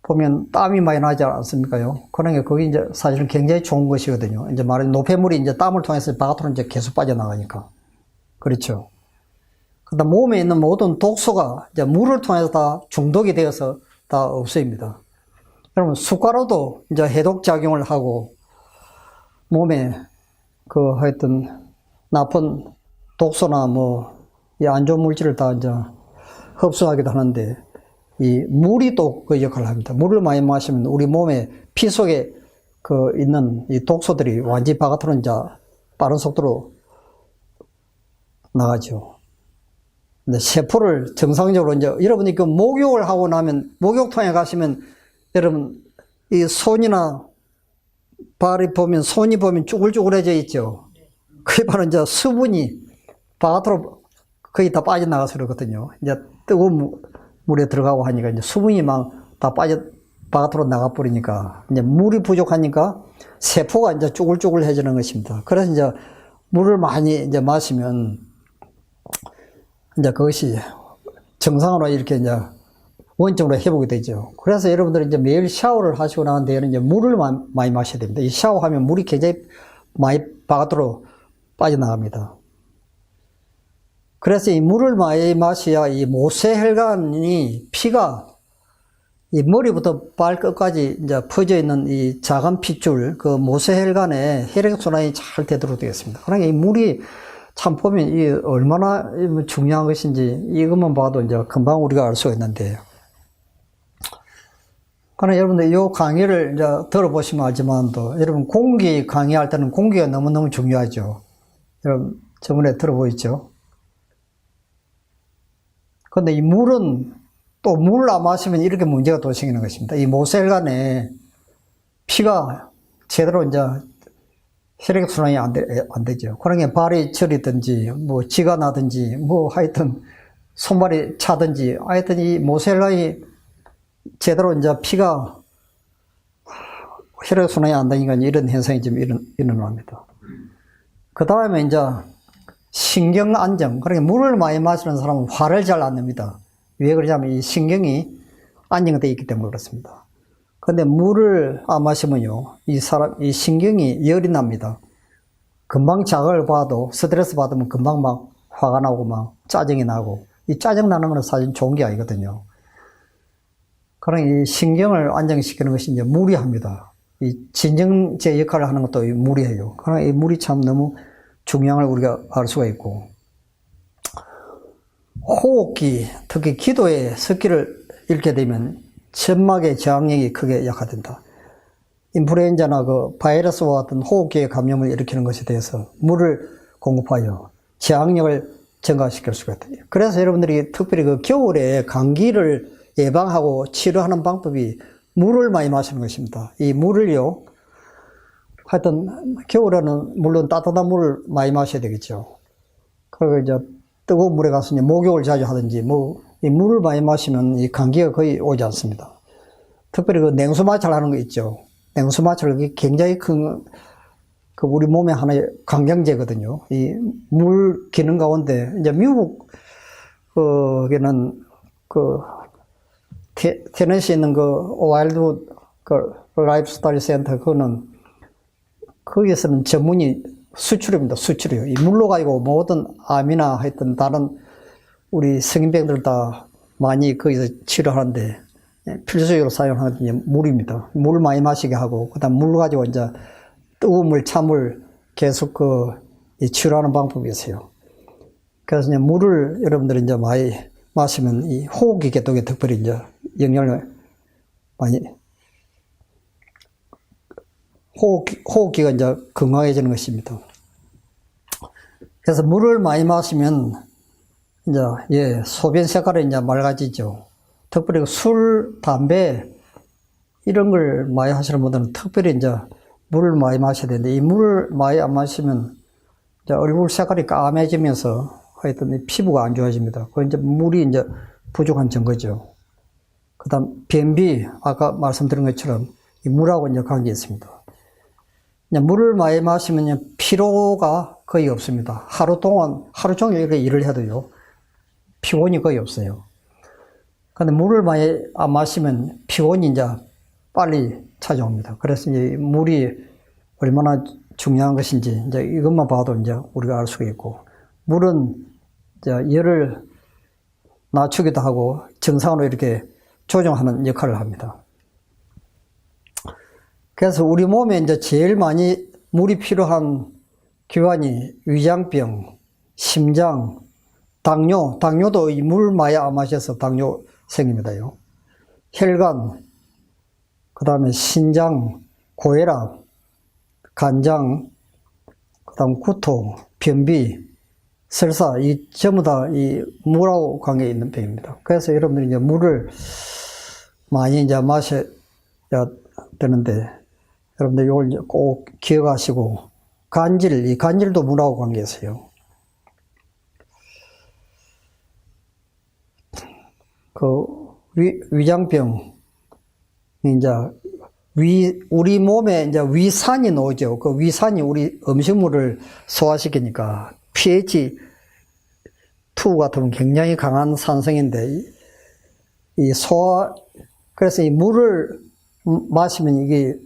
보면 땀이 많이 나지 않습니까요? 그러니까 그게 이제 사실은 굉장히 좋은 것이거든요. 이제 말하자면 노폐물이 이제 땀을 통해서 바깥으로 이제 계속 빠져나가니까. 그렇죠. 그다음 몸에 있는 모든 독소가 이제 물을 통해서 다 중독이 되어서 다 없어집니다. 여러분, 숟가락도 이제 해독 작용을 하고 몸에 하여튼 나쁜 독소나 이 안 좋은 물질을 다 이제 흡수하기도 하는데 이 물이 또 그 역할을 합니다. 물을 많이 마시면 우리 몸에 피 속에 있는 이 독소들이 완전히 바깥으로 이제 빠른 속도로 나가죠. 근데 세포를 정상적으로 이제 여러분이 목욕을 하고 나면 목욕통에 가시면 여러분 이 손이나 발이 보면 손이 보면 쭈글쭈글해져 있죠. 그게 바로 이제 수분이 바깥으로 거의 다 빠져나가서 그러거든요. 이제 뜨거운 물에 들어가고 하니까 이제 수분이 막 다 바깥으로 나가버리니까 이제 물이 부족하니까 세포가 이제 쭈글쭈글해지는 것입니다. 그래서 이제 물을 많이 이제 마시면 이제 그것이 정상으로 이렇게 이제 원점으로 회복이 되죠. 그래서 여러분들이 이제 매일 샤워를 하시고 난 뒤에는 이제 물을 많이 마셔야 됩니다. 이 샤워하면 물이 굉장히 많이 바깥으로 빠져나갑니다. 그래서 이 물을 많이 마셔야 이 모세혈관이 피가 이 머리부터 발끝까지 이제 퍼져 있는 이 작은 핏줄, 그 모세혈관에 혈액순환이 잘 되도록 되겠습니다. 그러니까 이 물이 참 보면 이 얼마나 중요한 것인지 이것만 봐도 이제 금방 우리가 알 수가 있는데요. 그러나 여러분들 이 강의를 이제 들어보시면 알지만도 여러분 공기 강의할 때는 공기가 너무너무 중요하죠. 여러분 저번에 들어보셨죠? 근데 이 물은 또 물 안 마시면 이렇게 문제가 또 생기는 것입니다. 이 모세혈관에 피가 제대로 이제 혈액순환이 안 되죠. 그러니까 발이 저리든지, 쥐가 나든지, 하여튼 손발이 차든지, 하여튼 이 모세혈관이 제대로 이제 피가 혈액순환이 안 되니까 이런 현상이 좀 일어납니다. 그 다음에 이제 신경 안정. 그러니까 물을 많이 마시는 사람은 화를 잘 안 냅니다. 왜 그러냐면 이 신경이 안정되어 있기 때문에 그렇습니다. 근데 물을 안 마시면요, 이 신경이 열이 납니다. 금방 자극을 받아도 스트레스 받으면 금방 막 화가 나고 막 짜증이 나고, 이 짜증 나는 건 사실 좋은 게 아니거든요. 그러니까 이 신경을 안정시키는 것이 이제 물이 합니다. 이 진정제 역할을 하는 것도 물이 해요. 그러니까 이 물이 참 너무 중요한 걸 우리가 알 수가 있고, 호흡기, 특히 기도에 습기를 잃게 되면 점막의 저항력이 크게 약화된다. 인플루엔자나 바이러스와 같은 호흡기의 감염을 일으키는 것에 대해서 물을 공급하여 저항력을 증가시킬 수가 있다. 그래서 여러분들이 특별히 겨울에 감기를 예방하고 치료하는 방법이 물을 많이 마시는 것입니다. 이 물을요, 하여튼, 겨울에는 물론 따뜻한 물을 많이 마셔야 되겠죠. 그리고 이제 뜨거운 물에 가서 이제 목욕을 자주 하든지, 이 물을 많이 마시면 이 감기가 거의 오지 않습니다. 특별히 그 냉수 마찰 하는 거 있죠. 냉수 마찰, 그게 굉장히 큰, 우리 몸의 하나의 강경제거든요. 이 물 기능 가운데, 이제 미국, 거기는 테네시에 있는 와일드우드 라이프 스타일 센터, 거기에서는 전문이 수출입니다. 수출이요. 이 물로 가지고 모든 암이나 하여튼 다른 우리 성인병들 다 많이 거기서 치료하는데, 필수적으로 사용하는 게 물입니다. 물 많이 마시게 하고, 그 다음 물 가지고 이제 뜨거운 물, 찬물 계속 치료하는 방법이 있어요. 그래서 이제 물을 여러분들이 이제 많이 마시면 이 호흡기 계통에 특별히 이제 영향을 많이, 호흡기가 이제 건강해지는 것입니다. 그래서 물을 많이 마시면 이제, 소변 색깔이 이제 맑아지죠. 특별히 술, 담배, 이런 걸 많이 하시는 분들은 특별히 이제 물을 많이 마셔야 되는데, 이 물을 많이 안 마시면 이제 얼굴 색깔이 까매지면서 하여튼 피부가 안 좋아집니다. 그 이제 물이 이제 부족한 증거죠. 그 다음, 변비, 아까 말씀드린 것처럼 이 물하고 이제 관계 있습니다. 이제 물을 많이 마시면 피로가 거의 없습니다. 하루 종일 이렇게 일을 해도요, 피곤이 거의 없어요. 근데 물을 많이 안 마시면 피곤이 이제 빨리 찾아옵니다. 그래서 이제 물이 얼마나 중요한 것인지 이제 이것만 봐도 이제 우리가 알 수가 있고, 물은 이제 열을 낮추기도 하고 정상으로 이렇게 조정하는 역할을 합니다. 그래서 우리 몸에 이제 제일 많이 물이 필요한 기관이 위장병, 심장, 당뇨도 이 물 많이 안 마셔서 당뇨 생깁니다요. 혈관, 그 다음에 신장, 고혈압, 간장, 그 다음 구토, 변비, 설사, 이 전부 다 이 물하고 관계 있는 병입니다. 그래서 여러분들이 이제 물을 많이 이제 마셔야 되는데, 여러분들 이걸 이제 꼭 기억하시고, 이 간질도 물하고 관계 있어요. 위장병, 이제, 우리 몸에 이제 위산이 나오죠. 그 위산이 우리 음식물을 소화시키니까 pH 2 같으면 굉장히 강한 산성인데, 그래서 이 물을 마시면 이게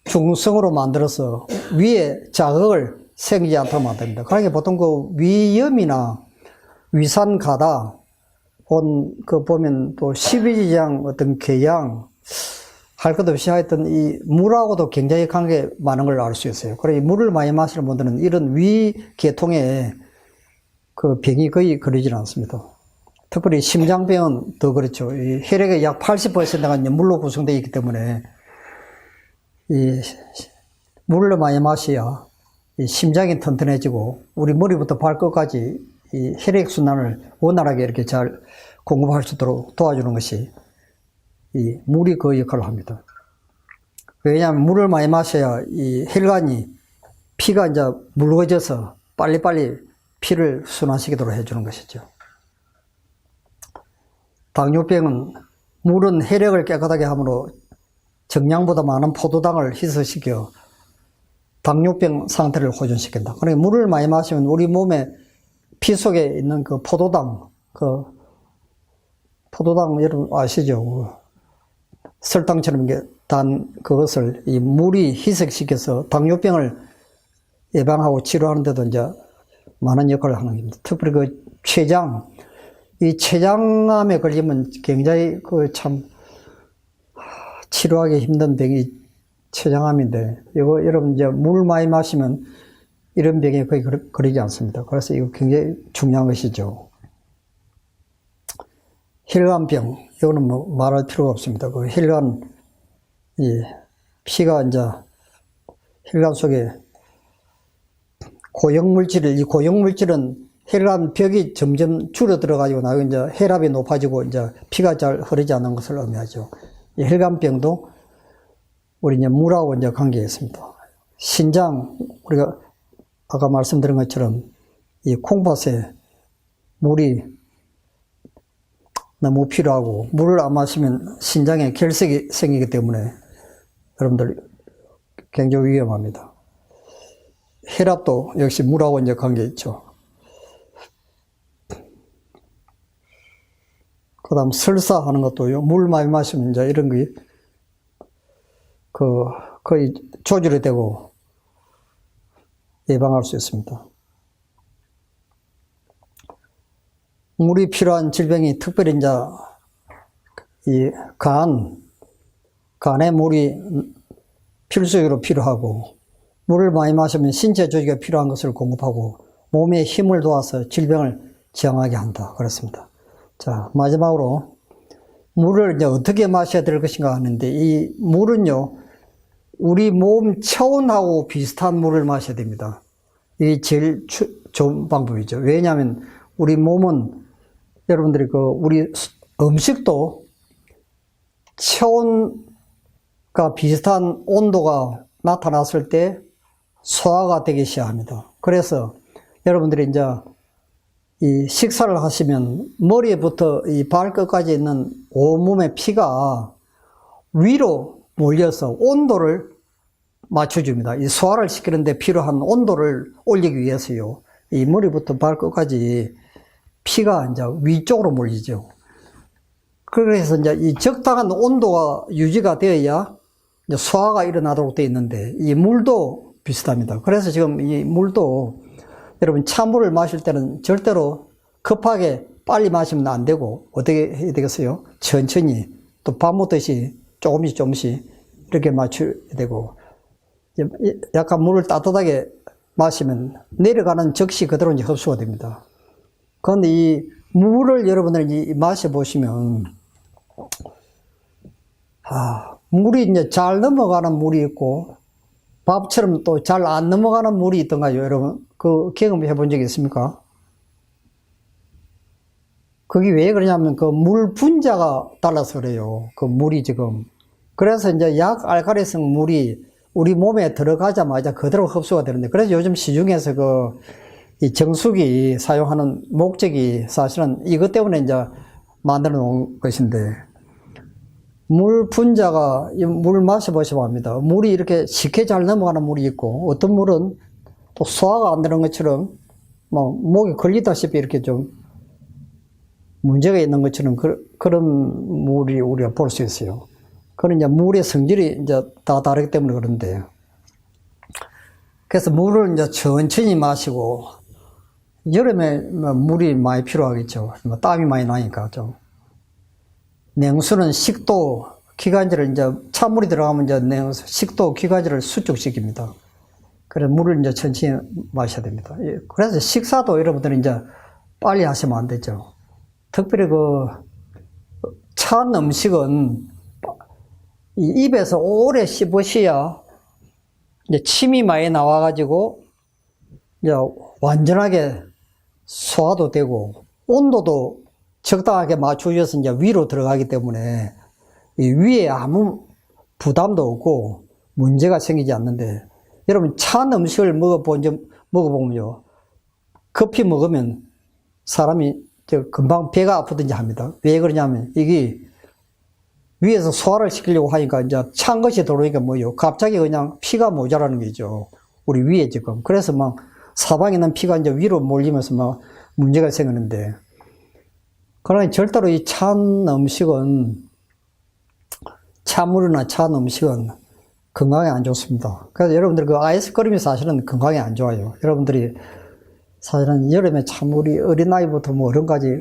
중성으로 만들어서 위에 자극을 생기지 않도록 만듭니다. 그러니까 보통 위염이나 위산 가다, 보면 또 십이지장 어떤 궤양, 할 것 없이 하여튼 이 물하고도 굉장히 관계 많은 걸 알 수 있어요. 그래, 물을 많이 마시는 분들은 이런 위계통에 병이 거의 걸리지는 않습니다. 특별히 심장병은 더 그렇죠. 이 혈액의 약 80%가 이제 물로 구성되어 있기 때문에 이 물을 많이 마셔야 이 심장이 튼튼해지고 우리 머리부터 발끝까지 이 혈액순환을 원활하게 이렇게 잘 공급할 수 있도록 도와주는 것이 이 물이 그 역할을 합니다. 왜냐하면 물을 많이 마셔야 이 혈관이 피가 이제 묽어져서 빨리빨리 피를 순환시키도록 해주는 것이죠. 당뇨병은 물은 혈액을 깨끗하게 하므로 정량보다 많은 포도당을 희석시켜 당뇨병 상태를 호전시킨다. 그러니까 물을 많이 마시면 우리 몸에 피 속에 있는 포도당 여러분 아시죠? 설탕처럼 단 그것을 이 물이 희석시켜서 당뇨병을 예방하고 치료하는 데도 이제 많은 역할을 하는 겁니다. 특별히 이 췌장암에 걸리면 굉장히 참 치료하기 힘든 병이 췌장암인데, 이거 여러분 이제 물 많이 마시면 이런 병에 거의 걸리지 않습니다. 그래서 이거 굉장히 중요한 것이죠. 혈관병, 이거는 뭐 말할 필요가 없습니다. 피가 이제 혈관 속에 이 고형물질은 혈관벽이 점점 줄어들어가지고 나중에 이제 혈압이 높아지고 이제 피가 잘 흐르지 않는 것을 의미하죠. 이 혈관병도 우리 이제 물하고 이제 관계가 있습니다. 신장, 우리가 아까 말씀드린 것처럼 이 콩팥에 물이 너무 필요하고, 물을 안 마시면 신장에 결석이 생기기 때문에 여러분들 굉장히 위험합니다. 혈압도 역시 물하고 이제 관계 있죠. 그 다음 설사하는 것도요, 물 많이 마시면 이제 이런 게 거의 조절이 되고 예방할 수 있습니다. 물이 필요한 질병이 특별히 이제 이 간에 물이 필수적으로 필요하고, 물을 많이 마시면 신체 조직에 필요한 것을 공급하고 몸에 힘을 도와서 질병을 저항하게 한다. 그렇습니다. 자, 마지막으로 물을 이제 어떻게 마셔야 될 것인가 하는데, 이 물은요, 우리 몸 체온하고 비슷한 물을 마셔야 됩니다. 이게 제일 좋은 방법이죠. 왜냐하면 우리 몸은 여러분들이 우리 음식도 체온과 비슷한 온도가 나타났을 때 소화가 되기 시작합니다. 그래서 여러분들이 이제 이 식사를 하시면 머리부터 이 발끝까지 있는 온몸의 피가 위로 몰려서 온도를 맞춰줍니다. 이 소화를 시키는데 필요한 온도를 올리기 위해서요, 이 머리부터 발끝까지 피가 이제 위쪽으로 몰리죠. 그래서 이제 이 적당한 온도가 유지가 되어야 이제 소화가 일어나도록 되어 있는데, 이 물도 비슷합니다. 그래서 지금 이 물도 여러분 찬물을 마실 때는 절대로 급하게 빨리 마시면 안 되고, 어떻게 해야 되겠어요? 천천히, 또 밥 먹듯이 조금씩 이렇게 맞춰야 되고, 약간 물을 따뜻하게 마시면 내려가는 즉시 그대로 이제 흡수가 됩니다. 그런데 이 물을 여러분들이 마셔보시면, 물이 이제 잘 넘어가는 물이 있고, 밥처럼 또 잘 안 넘어가는 물이 있던가요, 여러분? 그 경험해 본 적이 있습니까? 그게 왜 그러냐면 그 물 분자가 달라서 그래요. 그 물이 지금. 그래서 이제 약알칼리성 물이 우리 몸에 들어가자마자 그대로 흡수가 되는데, 그래서 요즘 시중에서 이 정수기 사용하는 목적이 사실은 이것 때문에 이제 만들어 놓은 것인데, 물 분자가, 물 마셔보시면 합니다. 물이 이렇게 쉽게 잘 넘어가는 물이 있고, 어떤 물은 또 소화가 안 되는 것처럼, 목에 걸리다시피 이렇게 좀 문제가 있는 것처럼 그런 물이 우리가 볼 수 있어요. 그런 이제 물의 성질이 이제 다 다르기 때문에 그런데, 그래서 물을 이제 천천히 마시고, 여름에 물이 많이 필요하겠죠. 땀이 많이 나니까 좀. 냉수는 식도, 기관지를 이제 찬물이 들어가면 이제 식도, 기관지를 수축시킵니다. 그래서 물을 이제 천천히 마셔야 됩니다. 그래서 식사도 여러분들은 이제 빨리 하시면 안 되죠. 특별히 찬 음식은 이 입에서 오래 씹으셔야 이제 침이 많이 나와가지고 이제 완전하게 소화도 되고, 온도도 적당하게 맞춰줘서 이제 위로 들어가기 때문에 이 위에 아무 부담도 없고 문제가 생기지 않는데, 여러분 찬 음식을 먹어보면요, 커피 먹으면 사람이 금방 배가 아프든지 합니다. 왜 그러냐면 이게 위에서 소화를 시키려고 하니까 이제 찬 것이 들어오니까 갑자기 그냥 피가 모자라는 거죠. 우리 위에 지금. 그래서 사방에 있는 피가 이제 위로 몰리면서 문제가 생기는데, 그러나 절대로 이 찬 음식은, 찬물이나 찬 음식은 건강에 안 좋습니다. 그래서 여러분들 아이스크림이 사실은 건강에 안 좋아요. 여러분들이 사실은 여름에 찬물이 어린아이부터 어른까지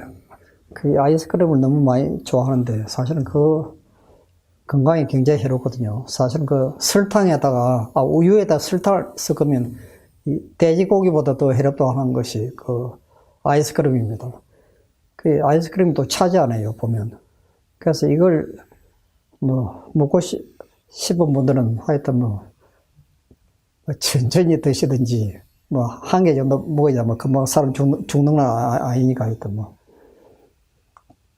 그 아이스크림을 너무 많이 좋아하는데, 사실은 건강에 굉장히 해롭거든요. 사실은 설탕에다가, 우유에다 설탕을 섞으면 이 돼지고기보다 더 해롭다고 하는 것이 아이스크림입니다. 그 아이스크림도 차지 않아요, 보면. 그래서 이걸 먹고 싶은 분들은 하여튼 천천히 드시든지, 한 개 정도 먹어야 금방 사람 죽는 건 아니니까 하여튼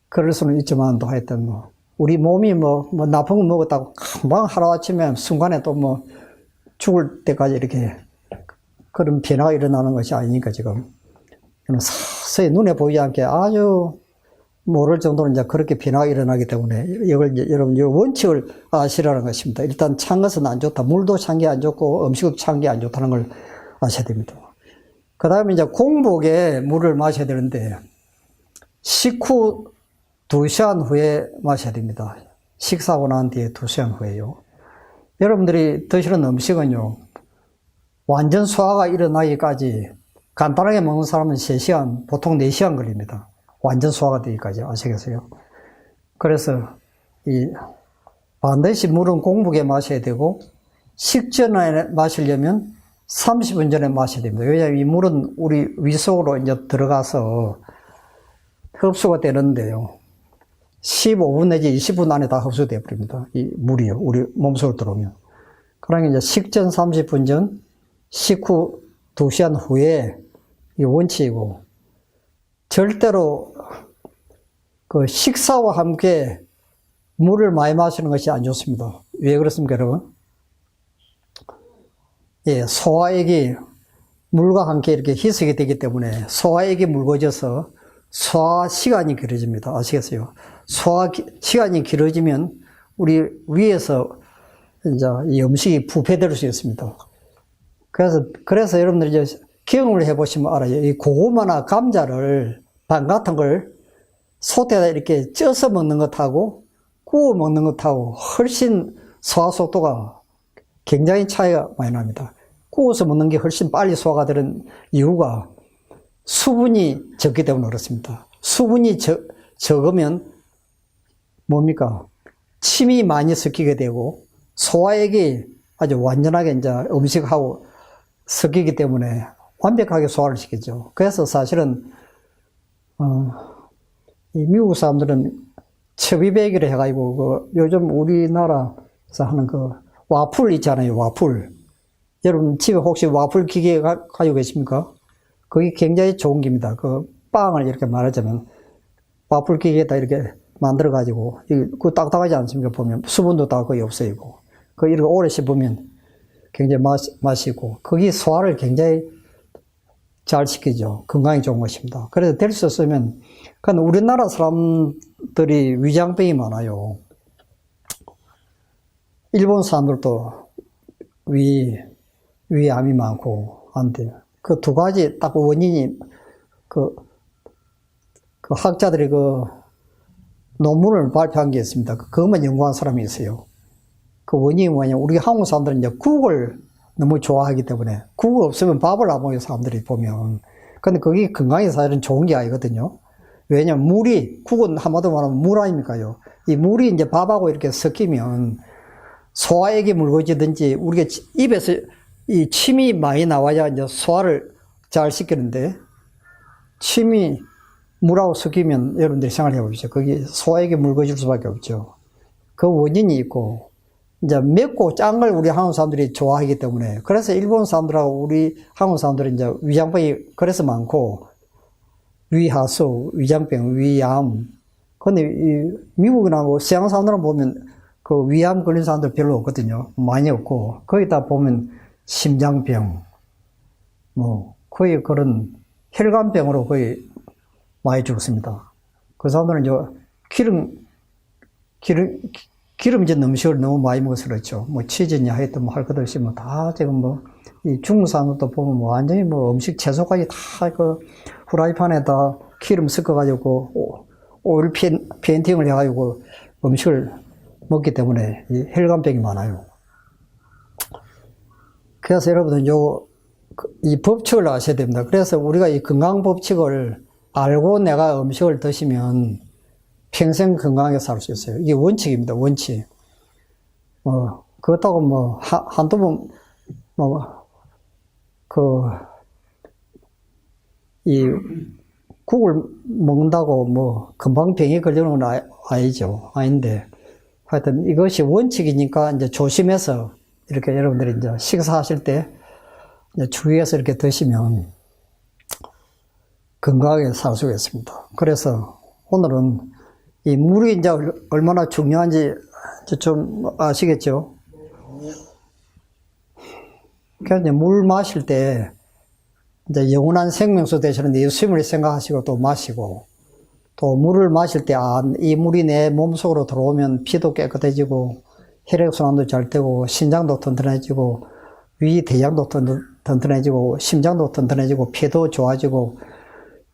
그럴 수는 있지만, 또 하여튼 우리 몸이 나쁜 거 먹었다고 금방 하루아침에 순간에 또 죽을 때까지 이렇게 그런 변화가 일어나는 것이 아니니까 지금 서서히 눈에 보이지 않게 아주 모를 정도로 이제 그렇게 변화가 일어나기 때문에 이걸 이제 여러분 이 원칙을 아시라는 것입니다. 일단 찬 것은 안 좋다. 물도 찬 게 안 좋고 음식도 찬 게 안 좋다는 걸 아셔야 됩니다. 그 다음에 이제 공복에 물을 마셔야 되는데 식후 2시간 후에 마셔야 됩니다. 식사하고 난 뒤에 2시간 후에요. 여러분들이 드시는 음식은요, 완전 소화가 일어나기까지 간단하게 먹는 사람은 3시간, 보통 4시간 걸립니다. 완전 소화가 되기까지 아시겠어요? 그래서 반드시 물은 공복에 마셔야 되고 식전에 마시려면 30분 전에 마셔야 됩니다. 왜냐하면 이 물은 우리 위 속으로 이제 들어가서 흡수가 되는데요. 15분 내지 20분 안에 다 흡수되어 버립니다. 이 물이요. 우리 몸속으로 들어오면. 그러니까 이제 식전 30분 전, 식후 2시간 후에 이 원칙이고, 절대로 그 식사와 함께 물을 많이 마시는 것이 안 좋습니다. 왜 그렇습니까, 여러분? 예, 소화액이 물과 함께 이렇게 희석이 되기 때문에 소화액이 묽어져서 소화 시간이 길어집니다. 아시겠어요? 소화 시간이 길어지면 우리 위에서 이제 이 음식이 부패될 수 있습니다. 그래서 여러분들 이제 기억을 해보시면 알아요. 이 고구마나 감자를 반 같은 걸 솥에다 이렇게 쪄서 먹는 것하고 구워 먹는 것하고 훨씬 소화 속도가 굉장히 차이가 많이 납니다. 구워서 먹는 게 훨씬 빨리 소화가 되는 이유가 수분이 적기 때문에 그렇습니다. 수분이 적으면 뭡니까? 침이 많이 섞이게 되고 소화액이 아주 완전하게 이제 음식하고 섞이기 때문에 완벽하게 소화를 시키죠. 그래서 사실은 이 미국 사람들은 첩이배기를 해가지고 그 요즘 우리나라에서 하는 그 와플 있잖아요. 와플. 여러분 집에 혹시 와플 기계 가지고 계십니까? 그게 굉장히 좋은 기입니다. 그 빵을 이렇게 말하자면 와플 기계에다 이렇게 만들어 가지고 그 딱딱하지 않습니까? 보면 수분도 다 거의 없어지고 그 이렇게 오래 씹으면 굉장히 맛있고 거기 소화를 굉장히 잘 시키죠. 건강에 좋은 것입니다. 그래서 될 수 있으면 근데 우리나라 사람들이 위장병이 많아요. 일본 사람들도 위암이 많고 한데 그 두 가지 딱 원인이 그 학자들이 그 논문을 발표한 게 있습니다. 그것만 연구한 사람이 있어요. 그 원인이 뭐냐? 우리 한국 사람들은 이제 국을 너무 좋아하기 때문에 국 없으면 밥을 안 먹어요, 사람들이 보면. 근데 그게 건강에 사실은 좋은 게 아니거든요. 왜냐면 국은 한마디로 말하면 물 아닙니까요? 이 물이 이제 밥하고 이렇게 섞이면 소화액이 묽어지든지 우리가 입에서 이 침이 많이 나와야 이제 소화를 잘 시키는데 침이 물하고 섞이면 여러분들이 생각해 보십시오. 거기 소화액이 묽어질 수밖에 없죠. 그 원인이 있고 이제 맵고 짠 걸 우리 한국 사람들이 좋아하기 때문에 그래서 일본 사람들하고 우리 한국 사람들은 이제 위장병이 그래서 많고 위하수, 위장병, 위암. 근데 이 미국이나 뭐 서양 사람들은 보면 그 위암 걸린 사람들 별로 없거든요. 많이 없고 거기다 보면 심장병, 뭐 거의 그런 혈관병으로 거의 많이 죽습니다. 그 사람들은 이제 기름진 음식을 너무 많이 먹어서 그렇죠. 뭐 치즈냐 하여튼 뭐 할 것 없이 뭐 다 지금 뭐 이 중국 사람들도 보면 뭐 완전히 뭐 음식 채소까지 다 그 후라이팬에다 기름 섞어가지고 오일 페인팅을 해가지고 음식을 먹기 때문에 이 혈관병이 많아요. 그래서 여러분은 이 법칙을 아셔야 됩니다. 그래서 우리가 이 건강 법칙을 알고 내가 음식을 드시면 평생 건강하게 살 수 있어요. 이게 원칙입니다. 원칙. 그렇다고 한두 번, 이 국을 먹는다고 금방 병이 걸리는 건 아니죠. 아닌데. 하여튼 이것이 원칙이니까 이제 조심해서 이렇게 여러분들이 이제 식사하실 때 이제 주의해서 이렇게 드시면 건강하게 살 수 있습니다. 그래서 오늘은 이 물이 이제 얼마나 중요한지 좀 아시겠죠? 그래서 이제 물 마실 때 이제 영원한 생명수 되시는 예수님을 생각하시고 또 마시고, 또 물을 마실 때, 이 물이 내 몸속으로 들어오면 피도 깨끗해지고, 혈액순환도 잘 되고, 신장도 튼튼해지고, 위 대장도 튼튼해지고, 심장도 튼튼해지고, 폐도 좋아지고,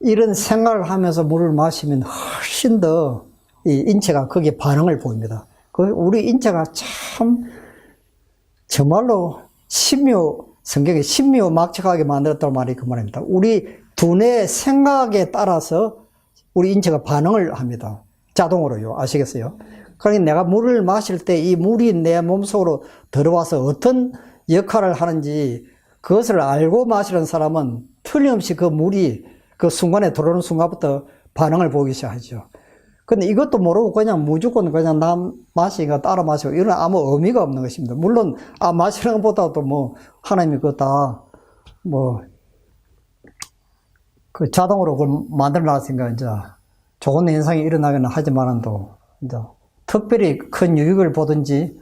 이런 생각을 하면서 물을 마시면 훨씬 더 이 인체가 거기에 반응을 보입니다. 우리 인체가 참, 정말로 성경에 신묘막측하게 만들었다는 말이 그 말입니다. 우리 두뇌의 생각에 따라서 우리 인체가 반응을 합니다. 자동으로요. 아시겠어요? 그러니까 내가 물을 마실 때 이 물이 내 몸속으로 들어와서 어떤 역할을 하는지 그것을 알고 마시는 사람은 틀림없이 그 물이 그 순간에 들어오는 순간부터 반응을 보기 시작하죠. 근데 이것도 모르고 그냥 무조건 그냥 남 마시니까 따라 마시고 이런 아무 의미가 없는 것입니다. 물론 마시는 것보다도 뭐 하나님이 그거 그 자동으로 그걸 만들어 놨으니까 이제 좋은 현상이 일어나기는 하지만도 이제 특별히 큰 유익을 보든지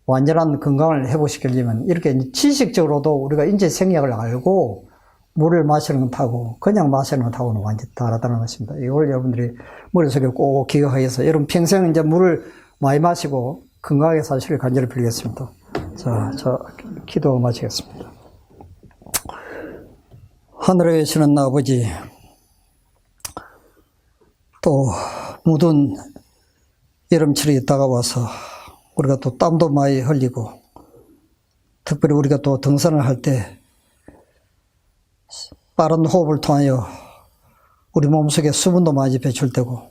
완전한 건강을 회복시키려면 이렇게 지식적으로도 우리가 인체 생략을 알고 물을 마시는 것하고 그냥 마시는 것하고는 완전히 다르다는 것입니다. 이걸 여러분들이 머릿속에 꼭 기억하셔서 여러분 평생 이제 물을 많이 마시고 건강하게 사시길 간절히 빌겠습니다. 자, 기도 마치겠습니다. 하늘에 계시는 아버지, 또 묻은 여름철이 다가와서 우리가 또 땀도 많이 흘리고, 특별히 우리가 또 등산을 할 때 빠른 호흡을 통하여 우리 몸속에 수분도 많이 배출되고,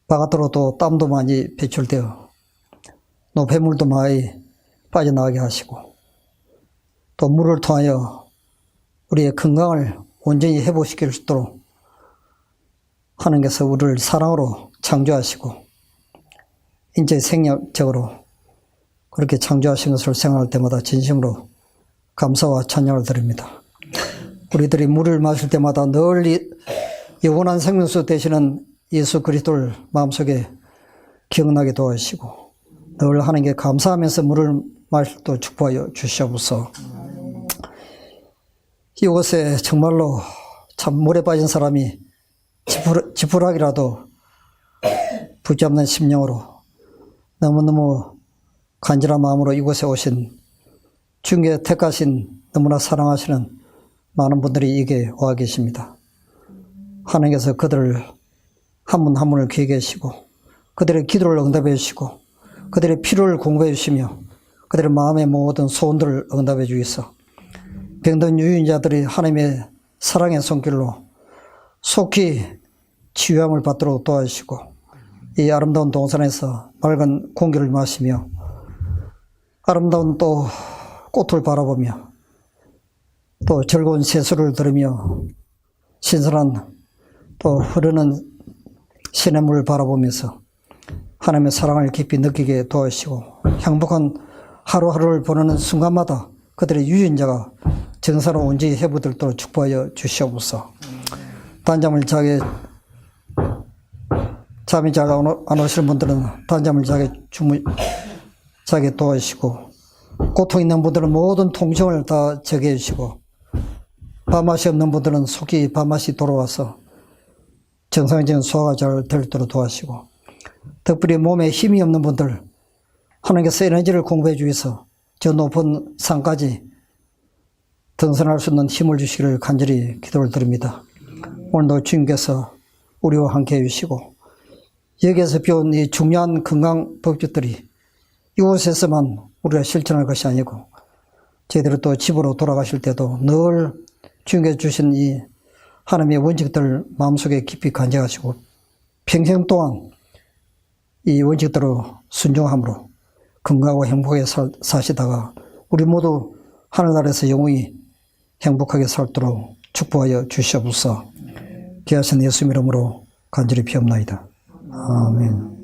바깥으로 또 땀도 많이 배출되어 노폐물도 많이 빠져나가게 하시고, 또 물을 통하여 우리의 건강을 온전히 회복시킬 수 있도록 하나님께서 우리를 사랑으로 창조하시고 인체 생략적으로 그렇게 창조하신 것을 생각할 때마다 진심으로 감사와 찬양을 드립니다. 우리들이 물을 마실 때마다 늘 영원한 생명수 되시는 예수 그리스도를 마음속에 기억나게 도와주시고 늘 하나님께 감사하면서 물을 마실 때 축복하여 주시옵소서. 이곳에 정말로 참 물에 빠진 사람이 지푸라기라도 붙잡는 심령으로 너무너무 간절한 마음으로 이곳에 오신 주님께 택하신 너무나 사랑하시는 많은 분들이 여기에 와 계십니다. 하나님께서 그들을 한 분 한 분을 기억해 주시고 그들의 기도를 응답해 주시고 그들의 필요를 공부해 주시며 그들의 마음의 모든 소원들을 응답해 주셔서 병든 유인자들이 하나님의 사랑의 손길로 속히 치유함을 받도록 도와주시고 이 아름다운 동산에서 맑은 공기를 마시며 아름다운 또 꽃을 바라보며 또 즐거운 새소리를 들으며 신선한 또 흐르는 시냇물을 바라보면서 하나님의 사랑을 깊이 느끼게 도와주시고 행복한 하루하루를 보내는 순간마다 그들의 유전자가 정사로 온전히 회복되도록 축복하여 주시옵소서. 단잠을 자게 잠이 잘 안 오시는 분들은 단잠을 자게 도와주시고 고통 있는 분들은 모든 통증을 다 제거해 주시고 밥맛이 없는 분들은 속히 밥맛이 돌아와서 정상적인 소화가 잘 되도록 도와주시고 특별히 몸에 힘이 없는 분들 하나님께서 에너지를 공급해 주셔서 저 높은 산까지 등산할 수 있는 힘을 주시기를 간절히 기도를 드립니다. 오늘도 주님께서 우리와 함께 해주시고 여기에서 배운 이 중요한 건강 법칙들이 이곳에서만 우리가 실천할 것이 아니고 저희들이 또 집으로 돌아가실 때도 늘 주님께서 주신 이 하나님의 원칙들을 마음속에 깊이 간직하시고 평생 동안 이 원칙대로 순종함으로 건강하고 행복하게 사시다가 우리 모두 하늘나라에서 영원히 행복하게 살도록 축복하여 주시옵소서. 귀하신 예수님 이름으로 간절히 비옵나이다. 아멘.